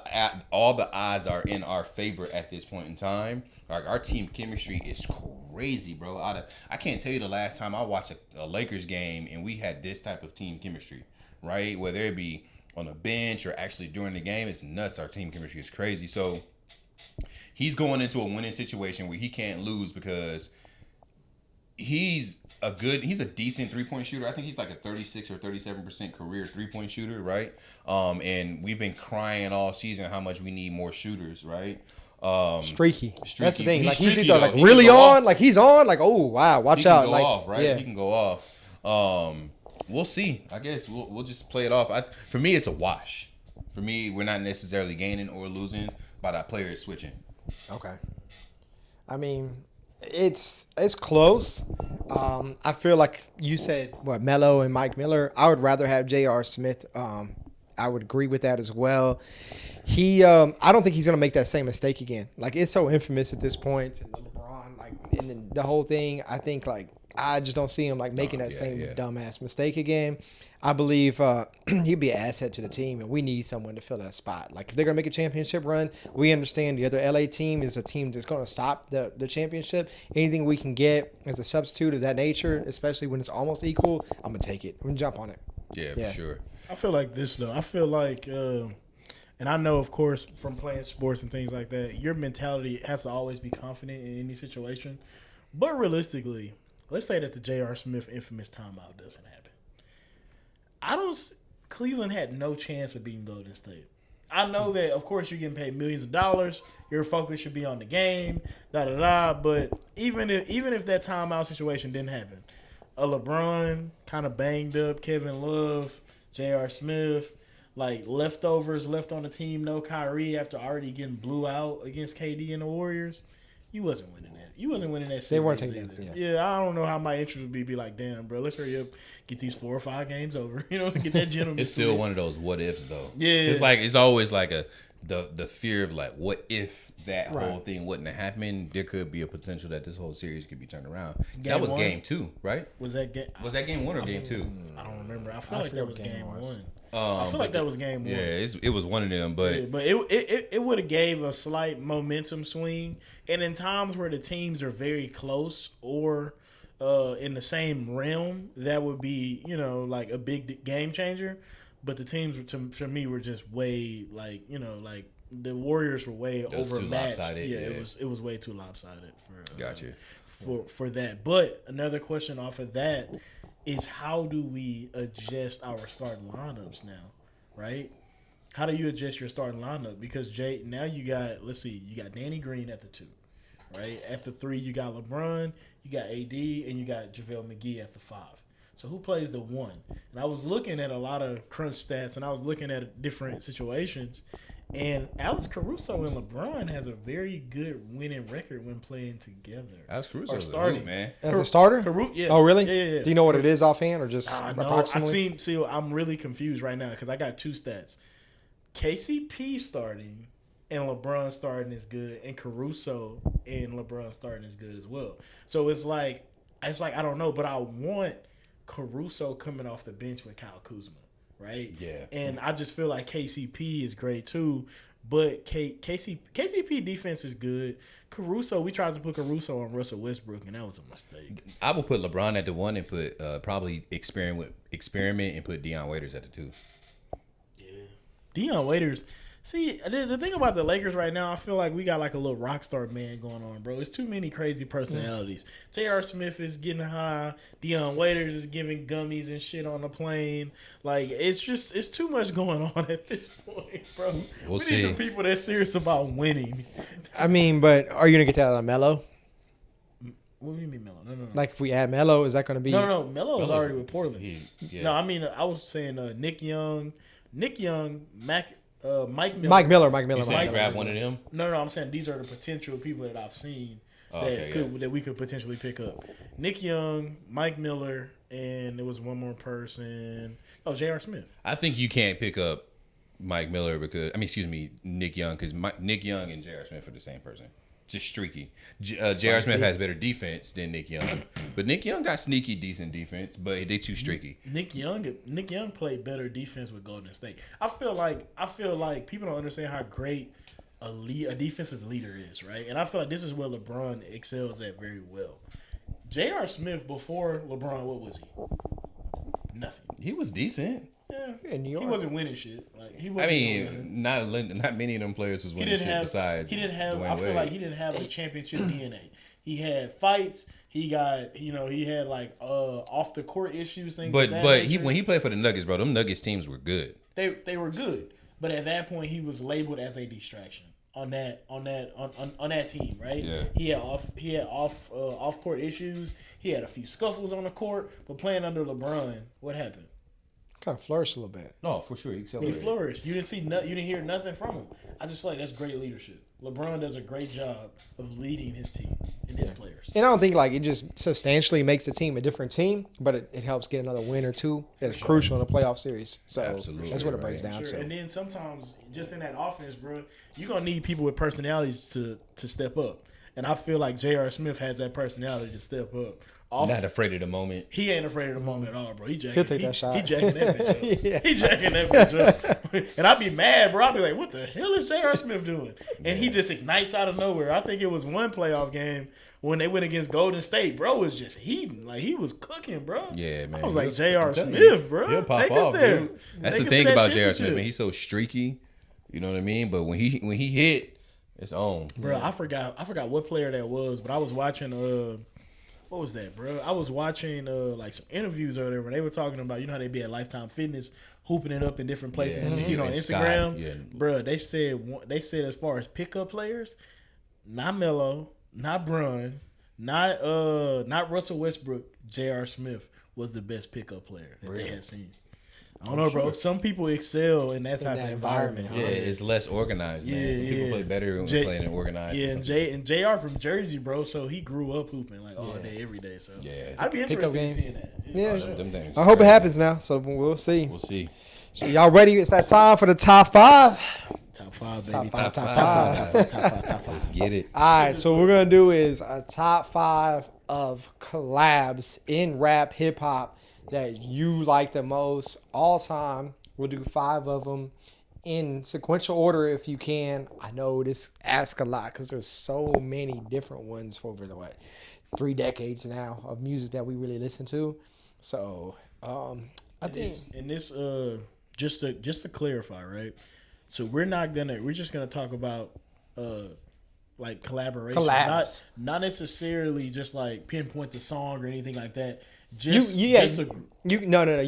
odds are in our favor at this point in time. Like, our team chemistry is crazy, bro. I can't tell you the last time I watched a Lakers game and we had this type of team chemistry, right? Whether it be on the bench or actually during the game, it's nuts. Our team chemistry is crazy. So he's going into a winning situation where he can't lose because he's a decent 3-point shooter. I think he's like a 36 or 37% career 3-point shooter, right? And we've been crying all season how much we need more shooters, right? Streaky. That's the thing. Like, he's streaky, either though. like He really can go on, off. like he's on, like, oh wow, watch out. Go like off, right? Yeah. He can go off. We'll see. I guess we'll just play it off. For me, it's a wash. For me, we're not necessarily gaining or losing, but our player is switching. Okay. I mean, it's close. I feel like you said Melo and Mike Miller. I would rather have J.R. Smith. I would agree with that as well. I don't think he's gonna make that same mistake again. Like, it's so infamous at this point, and LeBron, like, and then the whole thing. I think, like, I just don't see him like making that same dumbass mistake again. I believe he'd be an asset to the team, and we need someone to fill that spot. Like, if they're gonna make a championship run, we understand the other LA team is a team that's gonna stop the championship. Anything we can get as a substitute of that nature, especially when it's almost equal, I'm gonna take it. I'm gonna jump on it. Yeah, for sure. I feel like this though. I feel like, and I know, of course, from playing sports and things like that, your mentality has to always be confident in any situation. But realistically, let's say that the J.R. Smith infamous timeout doesn't happen. Cleveland had no chance of beating Golden State. I know that, of course, you're getting paid millions of dollars. Your focus should be on the game, But even if that timeout situation didn't happen, a LeBron kind of banged up, Kevin Love, J.R. Smith, like leftovers left on the team, no Kyrie after already getting blew out against KD and the Warriors. You wasn't winning that. You wasn't winning that series. They weren't taking either. that. Yeah, I don't know how my interest would be like, damn, bro, let's hurry up, get these 4 or 5 games over. You know, get that gentleman. It's still one of those what ifs though. Yeah. It's always like the fear of like, what if that whole thing wouldn't have happened? There could be a potential that this whole series could be turned around. That was game 2, right? Was that game? Was that game 1 or game 2? I don't remember. I feel like that was game 1. I feel like that was game 1. Yeah, it was one of them, but it would have gave a slight momentum swing, and in times where the teams are very close or in the same realm, that would be, you know, like a big game changer. But the teams for me were just way, like, you know, like the Warriors were way overmatched. Yeah, it was way too lopsided for that. But another question off of that is, how do we adjust our starting lineups now, right? How do you adjust your starting lineup? Because now you got, you got Danny Green at the 2, right? At the 3, you got LeBron, you got AD, and you got JaVale McGee at the 5. So who plays the 1? And I was looking at a lot of crunch stats, and I was looking at different situations, and Alex Caruso and LeBron has a very good winning record when playing together. Alex Caruso is starting, man. As a starter? Yeah. Oh, really? Yeah. Do you know what it is offhand or just No, approximately? I'm really confused right now because I got 2 stats. KCP starting and LeBron starting is good, and Caruso and LeBron starting is good as well. So it's like I don't know, but I want Caruso coming off the bench with Kyle Kuzma, right? Yeah. And I just feel like KCP is great too, But KCP defense is good. Caruso, we tried to put Caruso on Russell Westbrook, and that was a mistake. I would put LeBron at the 1 and put probably experiment and put Deion Waiters at the 2. Yeah, Deion Waiters. See, the thing about the Lakers right now, I feel like we got like a little rock star man going on, bro. It's too many crazy personalities. J.R. Smith is getting high. Deion Waiters is giving gummies and shit on the plane. Like, it's too much going on at this point, bro. We'll we see. need some people that's serious about winning. I mean, but are you gonna get that out of Melo? What do you mean, Melo? No. Like if we add Melo, is that gonna be? No. Melo is already with Portland. Yeah. No, I mean, I was saying Nick Young, Mike Miller. Mike You Miller. saying grab one of them? No, I'm saying these are the potential people that I've seen that we could potentially pick up. Nick Young, Mike Miller, and there was one more person. Oh, J.R. Smith. I think you can't pick up Mike Miller Nick Young, because Nick Young and J.R. Smith are the same person. Just streaky. J.R. Smith has better defense than Nick Young, but Nick Young got sneaky, decent defense, but they too streaky. Nick Young played better defense with Golden State. I feel like people don't understand how great a defensive leader is, right? And I feel like this is where LeBron excels at very well. J.R. Smith before LeBron, what was he? Nothing. He was decent. Yeah, In New York. he wasn't winning shit. Like he I wasn't. mean, not many of them players was winning shit besides. He didn't have. Dwayne I feel Wade. like he didn't have the championship DNA. He had fights. He got. He had like off the court issues, things. But like that when he played for the Nuggets, bro, them Nuggets teams were good. They were good, but at that point he was labeled as a distraction on that team, right? Yeah. He had off court issues. He had a few scuffles on the court, but playing under LeBron, what happened? Kind of flourished a little bit. No, for sure, he He accelerated. flourished. You didn't hear nothing from him. I just feel like that's great leadership. LeBron does a great job of leading his team and his players. And I don't think like it just substantially makes the team a different team, but it helps get another win or two. That's crucial in a playoff series. So Absolutely. that's what it breaks down Sure. to. And then sometimes just in that offense, bro, you're gonna need people with personalities to step up. And I feel like J.R. Smith has that personality to step up. Not afraid of the moment. He ain't afraid of the moment at all, bro. He'll take that shot. He jacking that bitch up. Yeah. He jacking that bitch up. And I'd be mad, bro. I'd be like, what the hell is J.R. Smith doing? And he just ignites out of nowhere. I think it was one playoff game when they went against Golden State, bro, was just heating. Like, he was cooking, bro. Yeah, man. I was like, J.R. I'm telling Smith, you, bro. he'll pop Take us off, there. dude. That's Take the us to thing that about J.R. Smith, championship. man. He's so streaky. You know what I mean? But when he hit, it's on. Bro, I forgot what player that was, but I was watching what was that, bro? I was watching like some interviews or whatever. They were talking about, you know how they be at Lifetime Fitness hooping it up in different places, Yeah, and you see it on and Instagram. Sky, yeah. Bro, they said as far as pickup players, not Melo, not Brun, not Russell Westbrook, J.R. Smith was the best pickup player that they had seen. I don't know, bro. Some people excel in that type of environment. Yeah, it's less organized, man. Some people play better when they're playing in organized. Yeah, and JR from Jersey, bro. So he grew up hooping like all day, every day. So Yeah. I'd be interested in games. seeing that. Yeah. for sure. Them things. I hope it happens now. So we'll see. We'll see. So y'all ready? It's that time for the top five. Top five, baby. Top five. Top five. Get it. All right, so what we're gonna do is a top five of collabs in rap hip hop that you like the most all time. We'll do 5 of them in sequential order if you can. I know this asks a lot because there's so many different ones for over the 3 decades now of music that we really listen to. So I think And this just to clarify, right? So we're just gonna talk about like collaboration, Collabs. not necessarily just like pinpoint the song or anything like that. no. You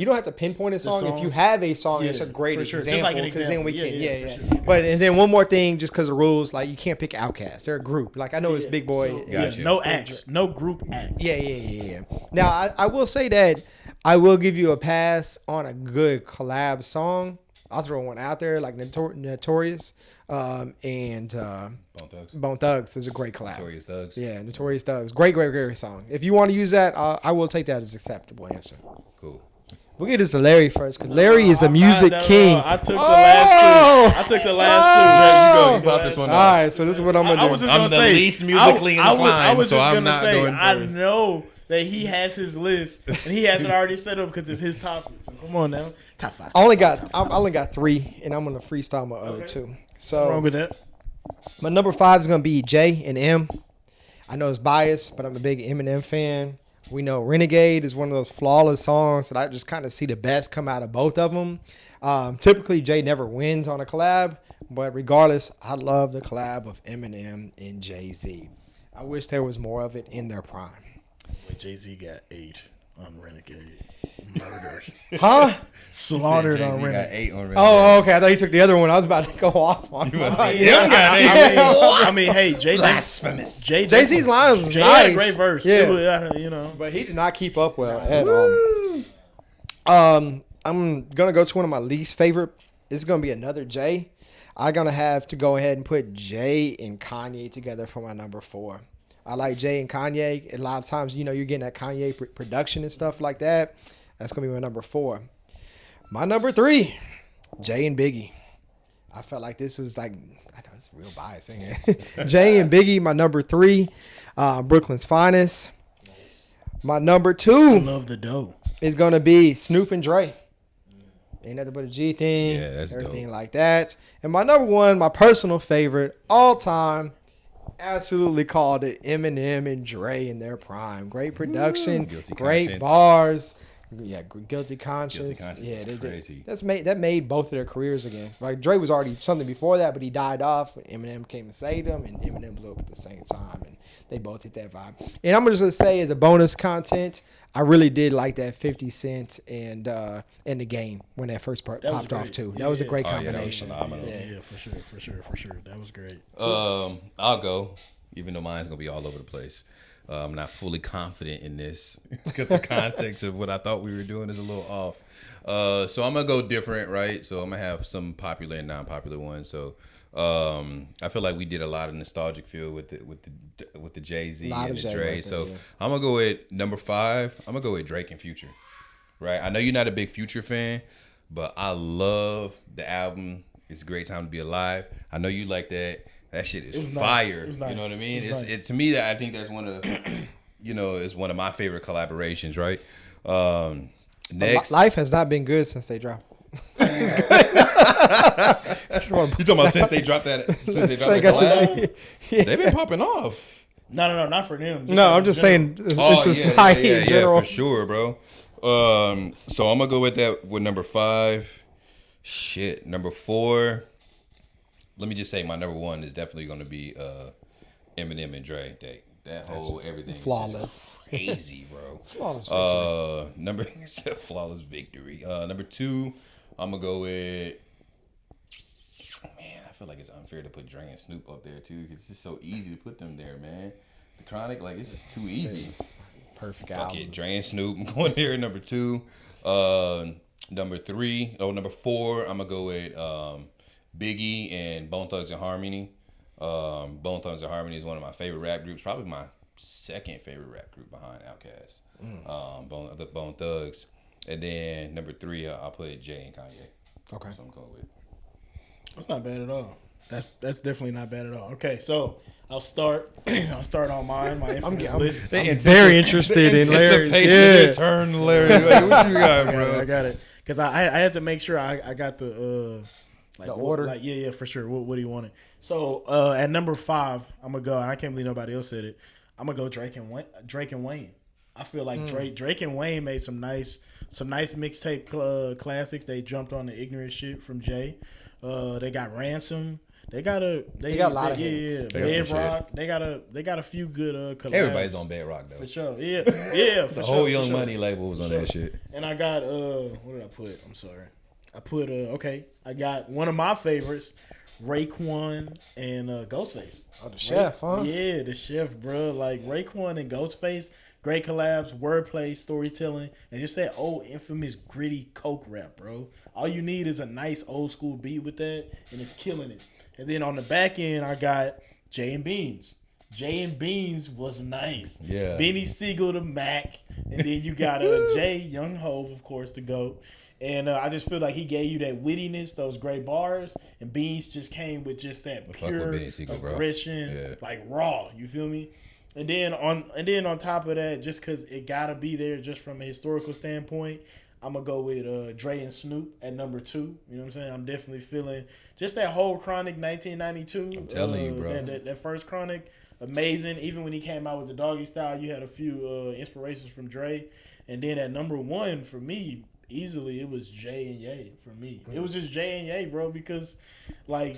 don't have to pinpoint a song. If song? you have a song, it's a Yeah, great for sure. example. Just like an 'Cause then we example. can, Yeah, yeah. for sure. But and then one more thing, just because of rules, like you can't pick Outkast. They're a group. Like I know it's Big Boy. So, Gotcha. no acts, no group acts. Yeah. Now I will say that I will give you a pass on a good collab song. I'll throw one out there like Notorious and Bone Thugs. Bone Thugs is a great collab. Notorious Thugs. Yeah, Notorious Thugs. Great song. If you want to use that, I will take that as acceptable answer. Cool. We'll get this to Larry first, because Larry is the music king. I took the last two. Oh! You You pop this one All up. right, so this is what I'm I gonna was do. just I'm gonna the say, least musically I inclined, was so just I'm gonna not say, going I first. know that he has his list and he has it already set up because it's his topic. So come on now, top five. I only got 3, and I'm gonna freestyle my other 2. What's So wrong with that? my number 5 is gonna be J and M. I know it's biased, but I'm a big Eminem fan. We know Renegade is one of those flawless songs that I just kind of see the best come out of both of them. Typically, Jay never wins on a collab, but regardless, I love the collab of Eminem and Jay-Z. I wish there was more of it in their prime. Jay-Z got 8 on Renegade. Murdered. Huh? Slaughtered Jay-Z on got Renegade. 8 on Renegade. Oh, okay. I thought you took the other one. I was about to go off on. I mean, hey, Jay. Blasphemous. Jay-Z's lines was Jay nice. had a great verse. Yeah. It was, you know. But he did not keep up well at all. I'm gonna go to one of my least favorite. It's gonna be another Jay. I'm gonna have to go ahead and put Jay and Kanye together for my number 4. I like Jay and Kanye. A lot of times, you know, you're getting that Kanye production and stuff like that. That's gonna be my number 4. My number 3, Jay and Biggie. I felt like this was like, I know it's real bias, ain't it? Jay and Biggie, my number 3. Brooklyn's Finest. My number I 2 love the dough. is gonna be Snoop and Dre. Ain't nothing but a G thing. Yeah, that's everything dope. like that. And my number 1, my personal favorite all time, absolutely called it Eminem and Dre in their prime. Great production, Guilty great Conscience. bars. Yeah, Guilty Conscience. Guilty Conscience Yeah, is crazy. that made both of their careers again. Like Dre was already something before that, but he died off. Eminem came and saved him, and Eminem blew up at the same time, and they both hit that vibe. And I'm just gonna say, as a bonus content, I really did like that 50 Cent and The Game when that first part That was popped off great. too. Yeah, That was a yeah. great Oh, yeah, that was combination. phenomenal. Yeah, for sure. That was great. I'll go, even though mine's gonna be all over the place. I'm not fully confident in this because the context of what I thought we were doing is a little off. So I'm gonna go different, right? So I'm gonna have some popular and non-popular ones. So I feel like we did a lot of nostalgic feel with the Jay-Z Lot and of the Jay Dre. right So there, yeah. I'm gonna go with number 5. I'm gonna go with Drake and Future. Right? I know you're not a big Future fan, but I love the album. It's a great time to be alive. I know you like that. That shit is was nice. fire. It was nice. You know what I mean? It was It's nice. to me that I think that's one of it's one of my favorite collaborations, right? Next, Life has not been good since they dropped. you talking about since they dropped that collab? Yeah. They've been popping off. No, not for them. No, like I'm in just general. saying it's society in general. for sure, bro. So I'm gonna go with that with number 5. Shit, number 4. Let me just say my number 1 is definitely gonna be Eminem and Dre. That whole everything flawless. is just crazy, bro. Flawless victory. Number flawless victory. Number 2, I'm gonna go with. Man, I feel like it's unfair to put Dre and Snoop up there too, because it's just so easy to put them there, man. The Chronic, like it's just too easy. Perfect Fuck album. it, Dre and Snoop. I'm going there. Number 2. Number 3. Oh, number 4. I'm gonna go with Biggie and Bone Thugs and Harmony. Bone Thugs and Harmony is one of my favorite rap groups. Probably my second favorite rap group behind Outkast. The Bone Thugs. And then number 3, I'll put Jay and Kanye. Okay. So I'm going with. That's not bad at all. That's definitely not bad at all. Okay, so I'll start. I'll start on mine. My infamous list. I'm very interested in Larry's. Anticipation Yeah. turn Larry. Like, what you got, I bro? got it. Because I had to make sure I got the like The order? Like yeah, for sure. What do you want it? So at number 5, I'm gonna go. And I can't believe nobody else said it. I'm gonna go Drake and Wayne. I feel like Drake and Wayne made some nice mixtape classics. They jumped on the ignorant shit from Jay. They got Ransom. They got a lot of hits. They got some Bedrock. They got a few good collabs. Everybody's on Bedrock though. For sure. Yeah. For The sure, whole for Young sure. Money label was on that shit. And I got what did I put? I'm sorry. I put I got one of my favorites, Raekwon and Ghostface. Oh, the chef, huh? Yeah, the chef, bro. Like Raekwon and Ghostface, great collabs, wordplay, storytelling, and just that old infamous gritty coke rap, bro. All you need is a nice old school beat with that, and it's killing it. And then on the back end, I got Jay and Beans. Jay and Beans was nice. Yeah. Beanie Siegel to Mac. And then you got Jay, Young Hove, of course, the GOAT. And I just feel like he gave you that wittiness, those great bars. And Beans just came with just that Fuck with pure Beanie Siegel, bro. aggression, Yeah. like raw. You feel me? And then on top of that, just because it gotta be there, just from a historical standpoint, I'm gonna go with Dre and Snoop at number 2. You know what I'm saying? I'm definitely feeling just that whole Chronic 1992. I'm telling you, bro. That first Chronic, amazing. Even when he came out with the Doggy Style, you had a few inspirations from Dre. And then at number 1 for me, easily it was Jay and Ye for me. It was just Jay and Ye, bro, because like.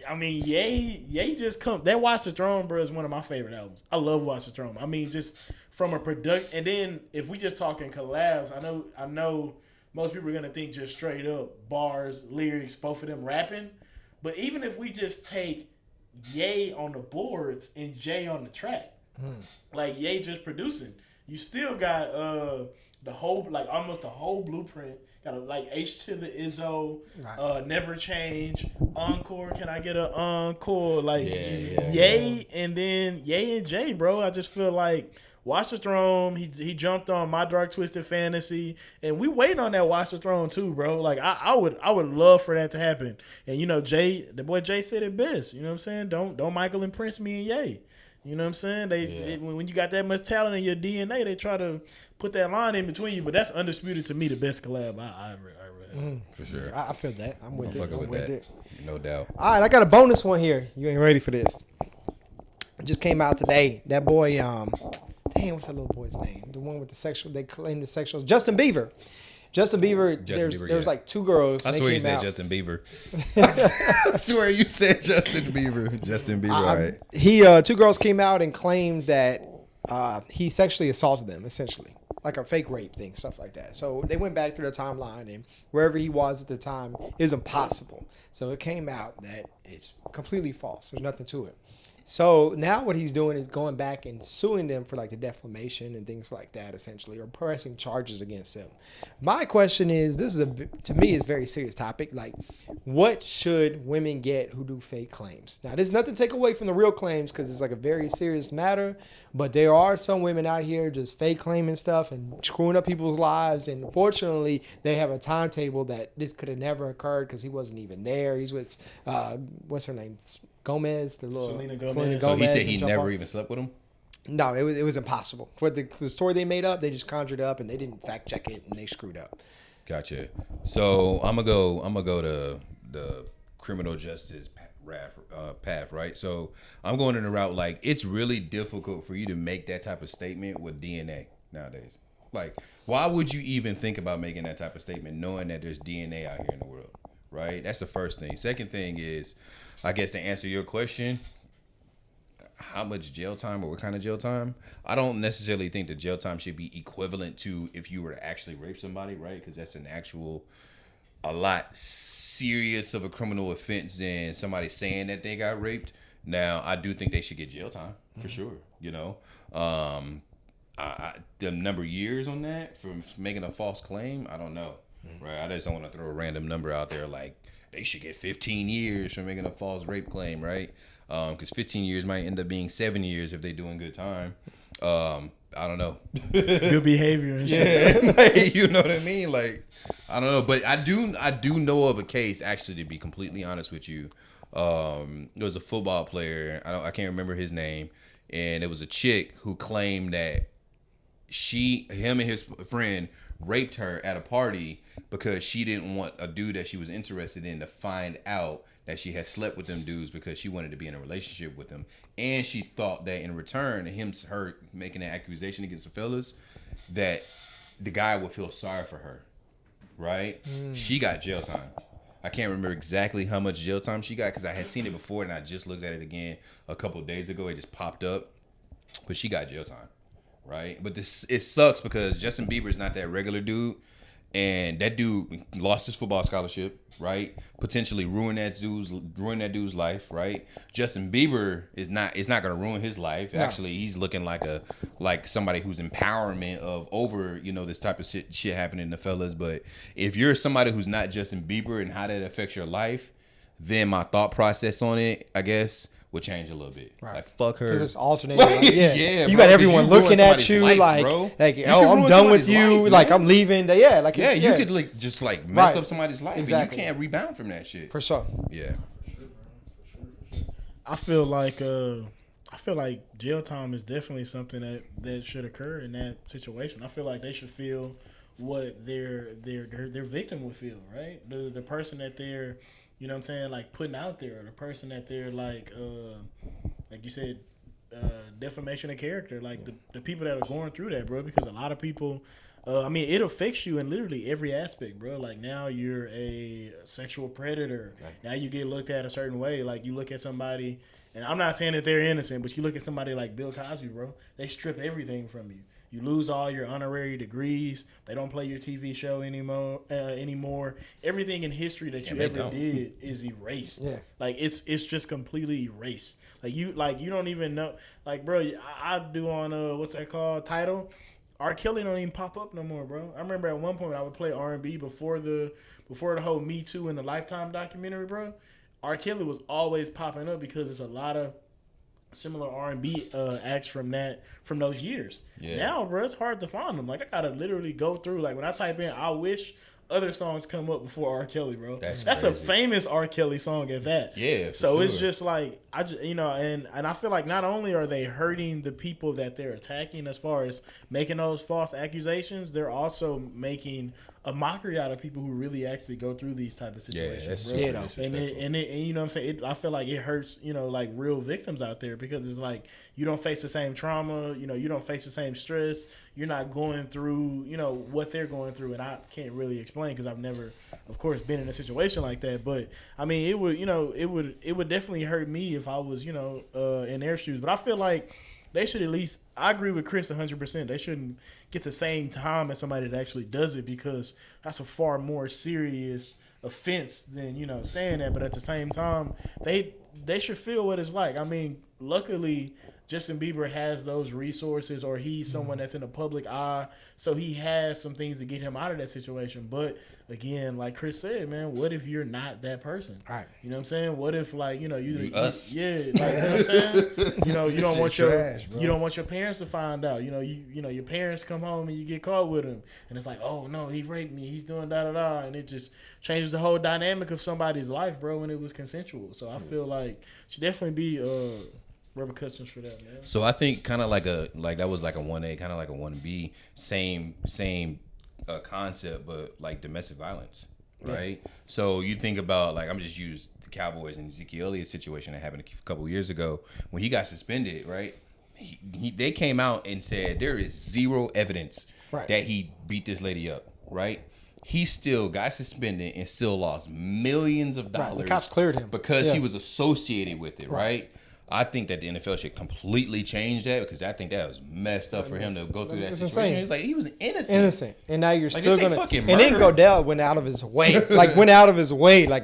I mean, Ye just come. That Watch the Throne, bro, is one of my favorite albums. I love Watch the Throne. I mean, just from a product, and then if we just talking collabs, I know most people are gonna think just straight up bars, lyrics, both of them rapping. But even if we just take Ye on the boards and Jay on the track, like Ye just producing, you still got the whole, like almost the whole blueprint. Got a, like H to the Izzo, Right. Never Change, Encore. Can I get an encore? Like Yeah. Ye and then Ye and Jay, bro. I just feel like Watch the Throne. He jumped on My Dark Twisted Fantasy, and we waiting on that Watch the Throne too, bro. Like I would love for that to happen. And you know, the boy Jay said it best. You know what I'm saying? Don't Michael and Prince me and Ye. You know what I'm saying? They when you got that much talent in your DNA, they try to put that line in between you. But that's undisputed to me the best collab I ever had. For sure. I feel that. I'm with it. fucking I'm with with that. it. No doubt. All right, I got a bonus one here. You ain't ready for this. It just came out today. That boy, damn, what's that little boy's name? The one with the sexual, they claim the sexual. Justin Bieber. Justin Bieber, there was like 2 girls. I and they swear you came said out. Justin Bieber. I swear you said Justin Bieber. Justin Bieber, all right. He 2 girls came out and claimed that he sexually assaulted them, essentially, like a fake rape thing, stuff like that. So they went back through their timeline, and wherever he was at the time, it was impossible. So it came out that it's completely false. There's nothing to it. So now what he's doing is going back and suing them for like the defamation and things like that, essentially, or pressing charges against them. My question is, this is to me is a very serious topic. Like, what should women get who do fake claims? Now, there's nothing to take away from the real claims because it's like a very serious matter, but there are some women out here just fake claiming stuff and screwing up people's lives. And unfortunately, they have a timetable that this could have never occurred because he wasn't even there. He's with, what's her name? Gomez, the little Selena Gomez. Selena So he said and he jump never on. even slept with him? No, it was impossible. For the story they made up, they just conjured it up and they didn't fact check it and they screwed up. Gotcha. So I'm gonna go to the criminal justice path, right? So I'm going in the route like it's really difficult for you to make that type of statement with DNA nowadays. Like, why would you even think about making that type of statement knowing that there's DNA out here in the world, right? That's the first thing. Second thing is, I guess to answer your question, how much jail time or what kind of jail time? I don't necessarily think the jail time should be equivalent to if you were to actually rape somebody, right? Because that's a lot serious of a criminal offense than somebody saying that they got raped. Now, I do think they should get jail time for sure. You know, the number of years on that for making a false claim, I don't know, right? I just don't want to throw a random number out there like they should get 15 years for making a false rape claim, right? Because 15 years might end up being 7 years if they doing good time. I don't know. Good behavior and shit. Yeah, like, you know what I mean? Like, I don't know, but I do know of a case. Actually, to be completely honest with you, there was a football player. I can't remember his name, and it was a chick who claimed that him and his friend raped her at a party because she didn't want a dude that she was interested in to find out that she had slept with them dudes because she wanted to be in a relationship with them. And she thought that in return, her making an accusation against the fellas, that the guy would feel sorry for her, right? She got jail time. I can't remember exactly how much jail time she got because I had seen it before and I just looked at it again a couple of days ago. It just popped up. But she got jail time, right? But it sucks because Justin Bieber is not that regular dude. And that dude lost his football scholarship, right? Potentially ruin that dude's life, right? Justin Bieber is not gonna ruin his life. No. Actually, he's looking like somebody who's empowerment of over, this type of shit happening to fellas. But if you're somebody who's not Justin Bieber and how that affects your life, then my thought process on it, I guess, would change a little bit. Right. Like, fuck her. Because it's alternating. Like, yeah, you bro, got everyone looking at you life, like, bro. I'm done with you. Life, like, I'm leaving. You could just mess right. up somebody's life. Exactly. And you can't rebound from that shit. For sure. Yeah. I feel like feel like jail time is definitely something that should occur in that situation. I feel like they should feel what their victim would feel, right? The person that they're, you know what I'm saying, like putting out there, or the person that they're like you said, defamation of character, like the people that are going through that, bro. Because a lot of people, I mean, it affects you in literally every aspect, bro. Like now you're a sexual predator. Right. Now you get looked at a certain way. Like you look at somebody, and I'm not saying that they're innocent, but you look at somebody like Bill Cosby, bro. They strip everything from you. You lose all your honorary degrees. They don't play your TV show anymore. Everything in history that you ever did is erased. Yeah. Like it's just completely erased. Like you don't even know. Like, bro, I do on what's that called? Tidal. R. Kelly don't even pop up no more, bro. I remember at one point I would play R&B before the whole Me Too and the Lifetime documentary, bro. R. Kelly was always popping up because there's a lot of similar R&B acts from those years. Yeah. Now, bro, it's hard to find them. Like I gotta literally go through. Like when I type in, I wish other songs come up before R. Kelly, bro. That's a famous R. Kelly song at that. Yeah. So it's just like and I feel like not only are they hurting the people that they're attacking as far as making those false accusations, they're also making a mockery out of people who really actually go through these type of situations, bro. And you know what I'm saying? I feel like it hurts, like real victims out there, because it's like you don't face the same trauma, you don't face the same stress. You're not going through, what they're going through, and I can't really explain because I've never, of course, been in a situation like that. But I mean, it would definitely hurt me if I was, in their shoes. But I feel like they should at least, I agree with Chris 100%. They shouldn't get the same time as somebody that actually does it, because that's a far more serious offense than, saying that. But at the same time, they should feel what it's like. I mean, luckily, Justin Bieber has those resources, or he's someone that's in the public eye, so he has some things to get him out of that situation. But again, like Chris said, man, what if you're not that person? All right. You know what I'm saying? What if, like, us? Yeah, like, you know what I'm saying? You don't want you don't want your parents to find out. Your parents come home and you get caught with him, and it's like, oh no, he raped me, he's doing da da da, and it just changes the whole dynamic of somebody's life, bro, when it was consensual. So I feel like it should definitely be repercussions for that, man. So I think kind of like that was like a 1A, kind of like a 1B, same concept, but like domestic violence, right? Yeah. So you think about, like, I'm just use the Cowboys and Ezekiel Elliott situation that happened a couple years ago when he got suspended, right? They came out and said there is zero evidence that he beat this lady up, right? He still got suspended and still lost millions of dollars. The cops cleared him because he was associated with it, right? I think that the NFL should completely change that, because I think that was messed up for him to go through that situation. It's like he was innocent, and now you're still gonna. And then Goodell went out of his way, Like,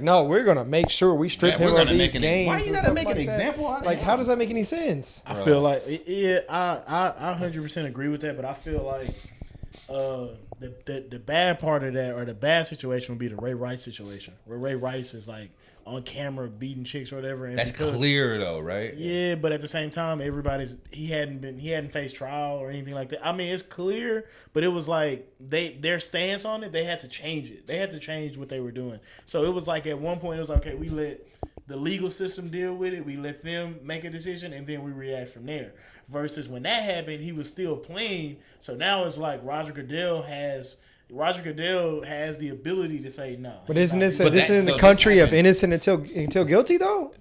no, we're gonna make sure we strip him of these games. Why you gotta make an example out of Like, how does that make any sense? I feel like, I 100% agree with that, but I feel like the bad part of that, or the bad situation, would be the Ray Rice situation, where Ray Rice is like on camera beating chicks or whatever. And that's clear though, right? Yeah, but at the same time, he hadn't faced trial or anything like that. I mean, it's clear, but it was like their stance on it, they had to change it. They had to change what they were doing. So it was like at one point it was like, okay, we let the legal system deal with it. We let them make a decision, and then we react from there. Versus when that happened, he was still playing. So now it's like Roger Goodell has the ability to say no. But isn't this in the country of innocent until guilty though?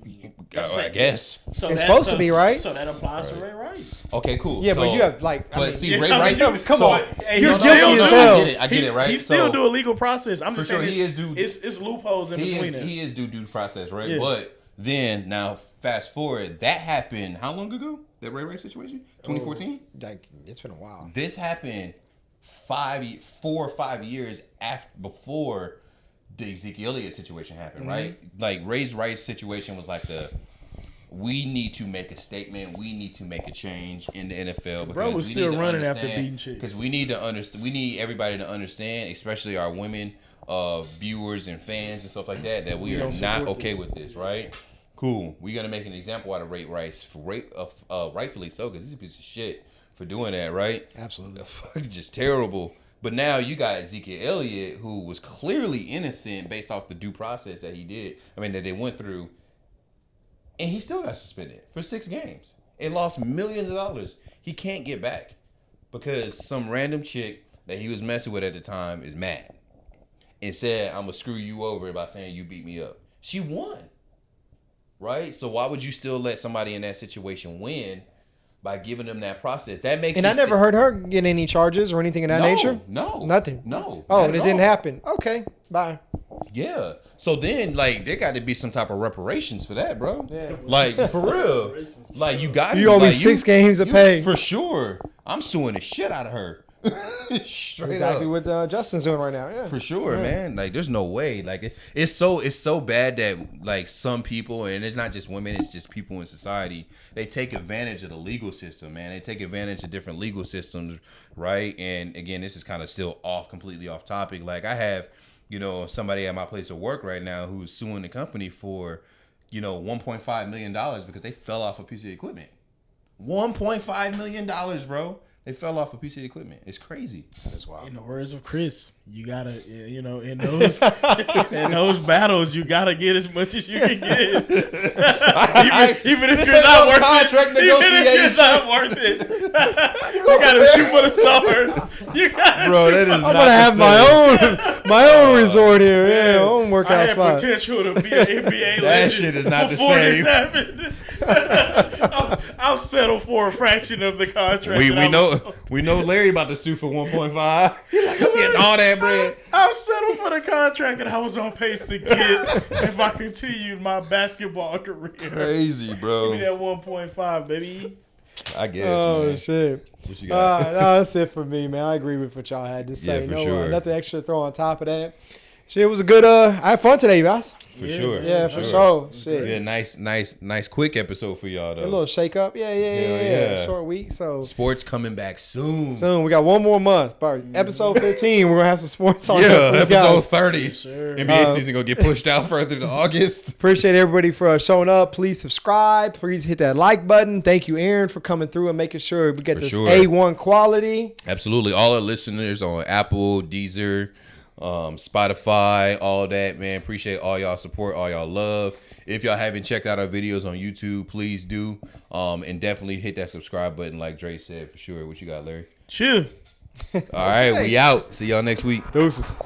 I guess. So it's supposed to be, right? So that applies to Ray Rice. Okay, cool. Yeah, but you have Ray Rice. Come on, you're guilty as hell. I get it, right? He still do a legal process. I'm just saying he is due. It's loopholes in between it. He is due process, right? Yeah. But then now fast forward, that happened how long ago? That Ray Rice situation, 2014. It's been a while. This happened 4 or 5 years before the Ezekiel Elliott situation happened, right? Like Ray Rice situation was like we need to make a statement. We need to make a change in the NFL. Because bro was still running after beating shit. Because we need to understand. We need everybody to understand, especially our women, viewers and fans and stuff like that we are not okay with this, right? Cool. We're gonna make an example out of Ray Rice, rightfully so, because he's a piece of shit for doing that, right? Absolutely. Just terrible. But now you got Ezekiel Elliott, who was clearly innocent based off the due process that he did. I mean, that they went through, and he still got suspended for 6 games. and lost millions of dollars. He can't get back because some random chick that he was messing with at the time is mad and said, "I'm gonna screw you over by saying you beat me up." She won, right? So why would you still let somebody in that situation win by giving them that process? That makes. And I never heard her get any charges or anything of that nature. No, nothing. No. Oh, not and at it didn't all. happen. Okay, bye. Yeah. So then, like, there got to be some type of reparations for that, bro. Yeah. Like, for real. Like, you got. You owe me 6 games to pay. For sure. I'm suing the shit out of her. Straight Exactly up. what Justin's doing right now. Yeah. For sure, man. Like, there's no way. Like, it's so bad that like some people, and it's not just women, it's just people in society. They take advantage of the legal system, man. They take advantage of different legal systems, right? And again, this is kind of still completely off topic. Like, I have, somebody at my place of work right now who's suing the company for, $1.5 million because they fell off a piece of equipment. $1.5 million, bro. They fell off a piece of equipment. It's crazy. That's wild. In the words of Chris, you gotta, in those battles, you gotta get as much as you can get. even if you're not worth contract it. Even if you're not worth it. You gotta shoot for the stars. You gotta. Bro, that is I'm gonna have my own resort here. Yeah, my own I workout had spot. potential to be an NBA legend. That shit is not the before same. this happened. I'll settle for a fraction of the contract. We know Larry about to sue for 1.5. He's like, I'm getting all that bread. I'll settle for the contract that I was on pace to get if I continued my basketball career. Crazy, bro. Give me that 1.5, baby. I guess. Oh man. shit! What you got? No, that's it for me, man. I agree with what y'all had to say. Yeah, for sure. Nothing extra to throw on top of that. Shit, it was a good. I had fun today, guys. For sure. Yeah, for sure. Shit. Yeah, nice quick episode for y'all though. A little shake up. Yeah. yeah. Short week. So Sports coming back soon. we got one more month. Episode 15, we're gonna have some sports on. Yeah, there for you episode guys. 30. Sure. NBA season gonna get pushed out further to August. Appreciate everybody for showing up. Please subscribe. Please hit that like button. Thank you, Aaron, for coming through and making sure we get For this sure. A1 quality. Absolutely. All our listeners on Apple, Deezer, Spotify, all that, man. Appreciate all y'all support, all y'all love. If y'all haven't checked out our videos on YouTube, please do. And definitely hit that subscribe button like Dre said for sure. What you got, Larry? Chill. All right, we out. See y'all next week. Deuces.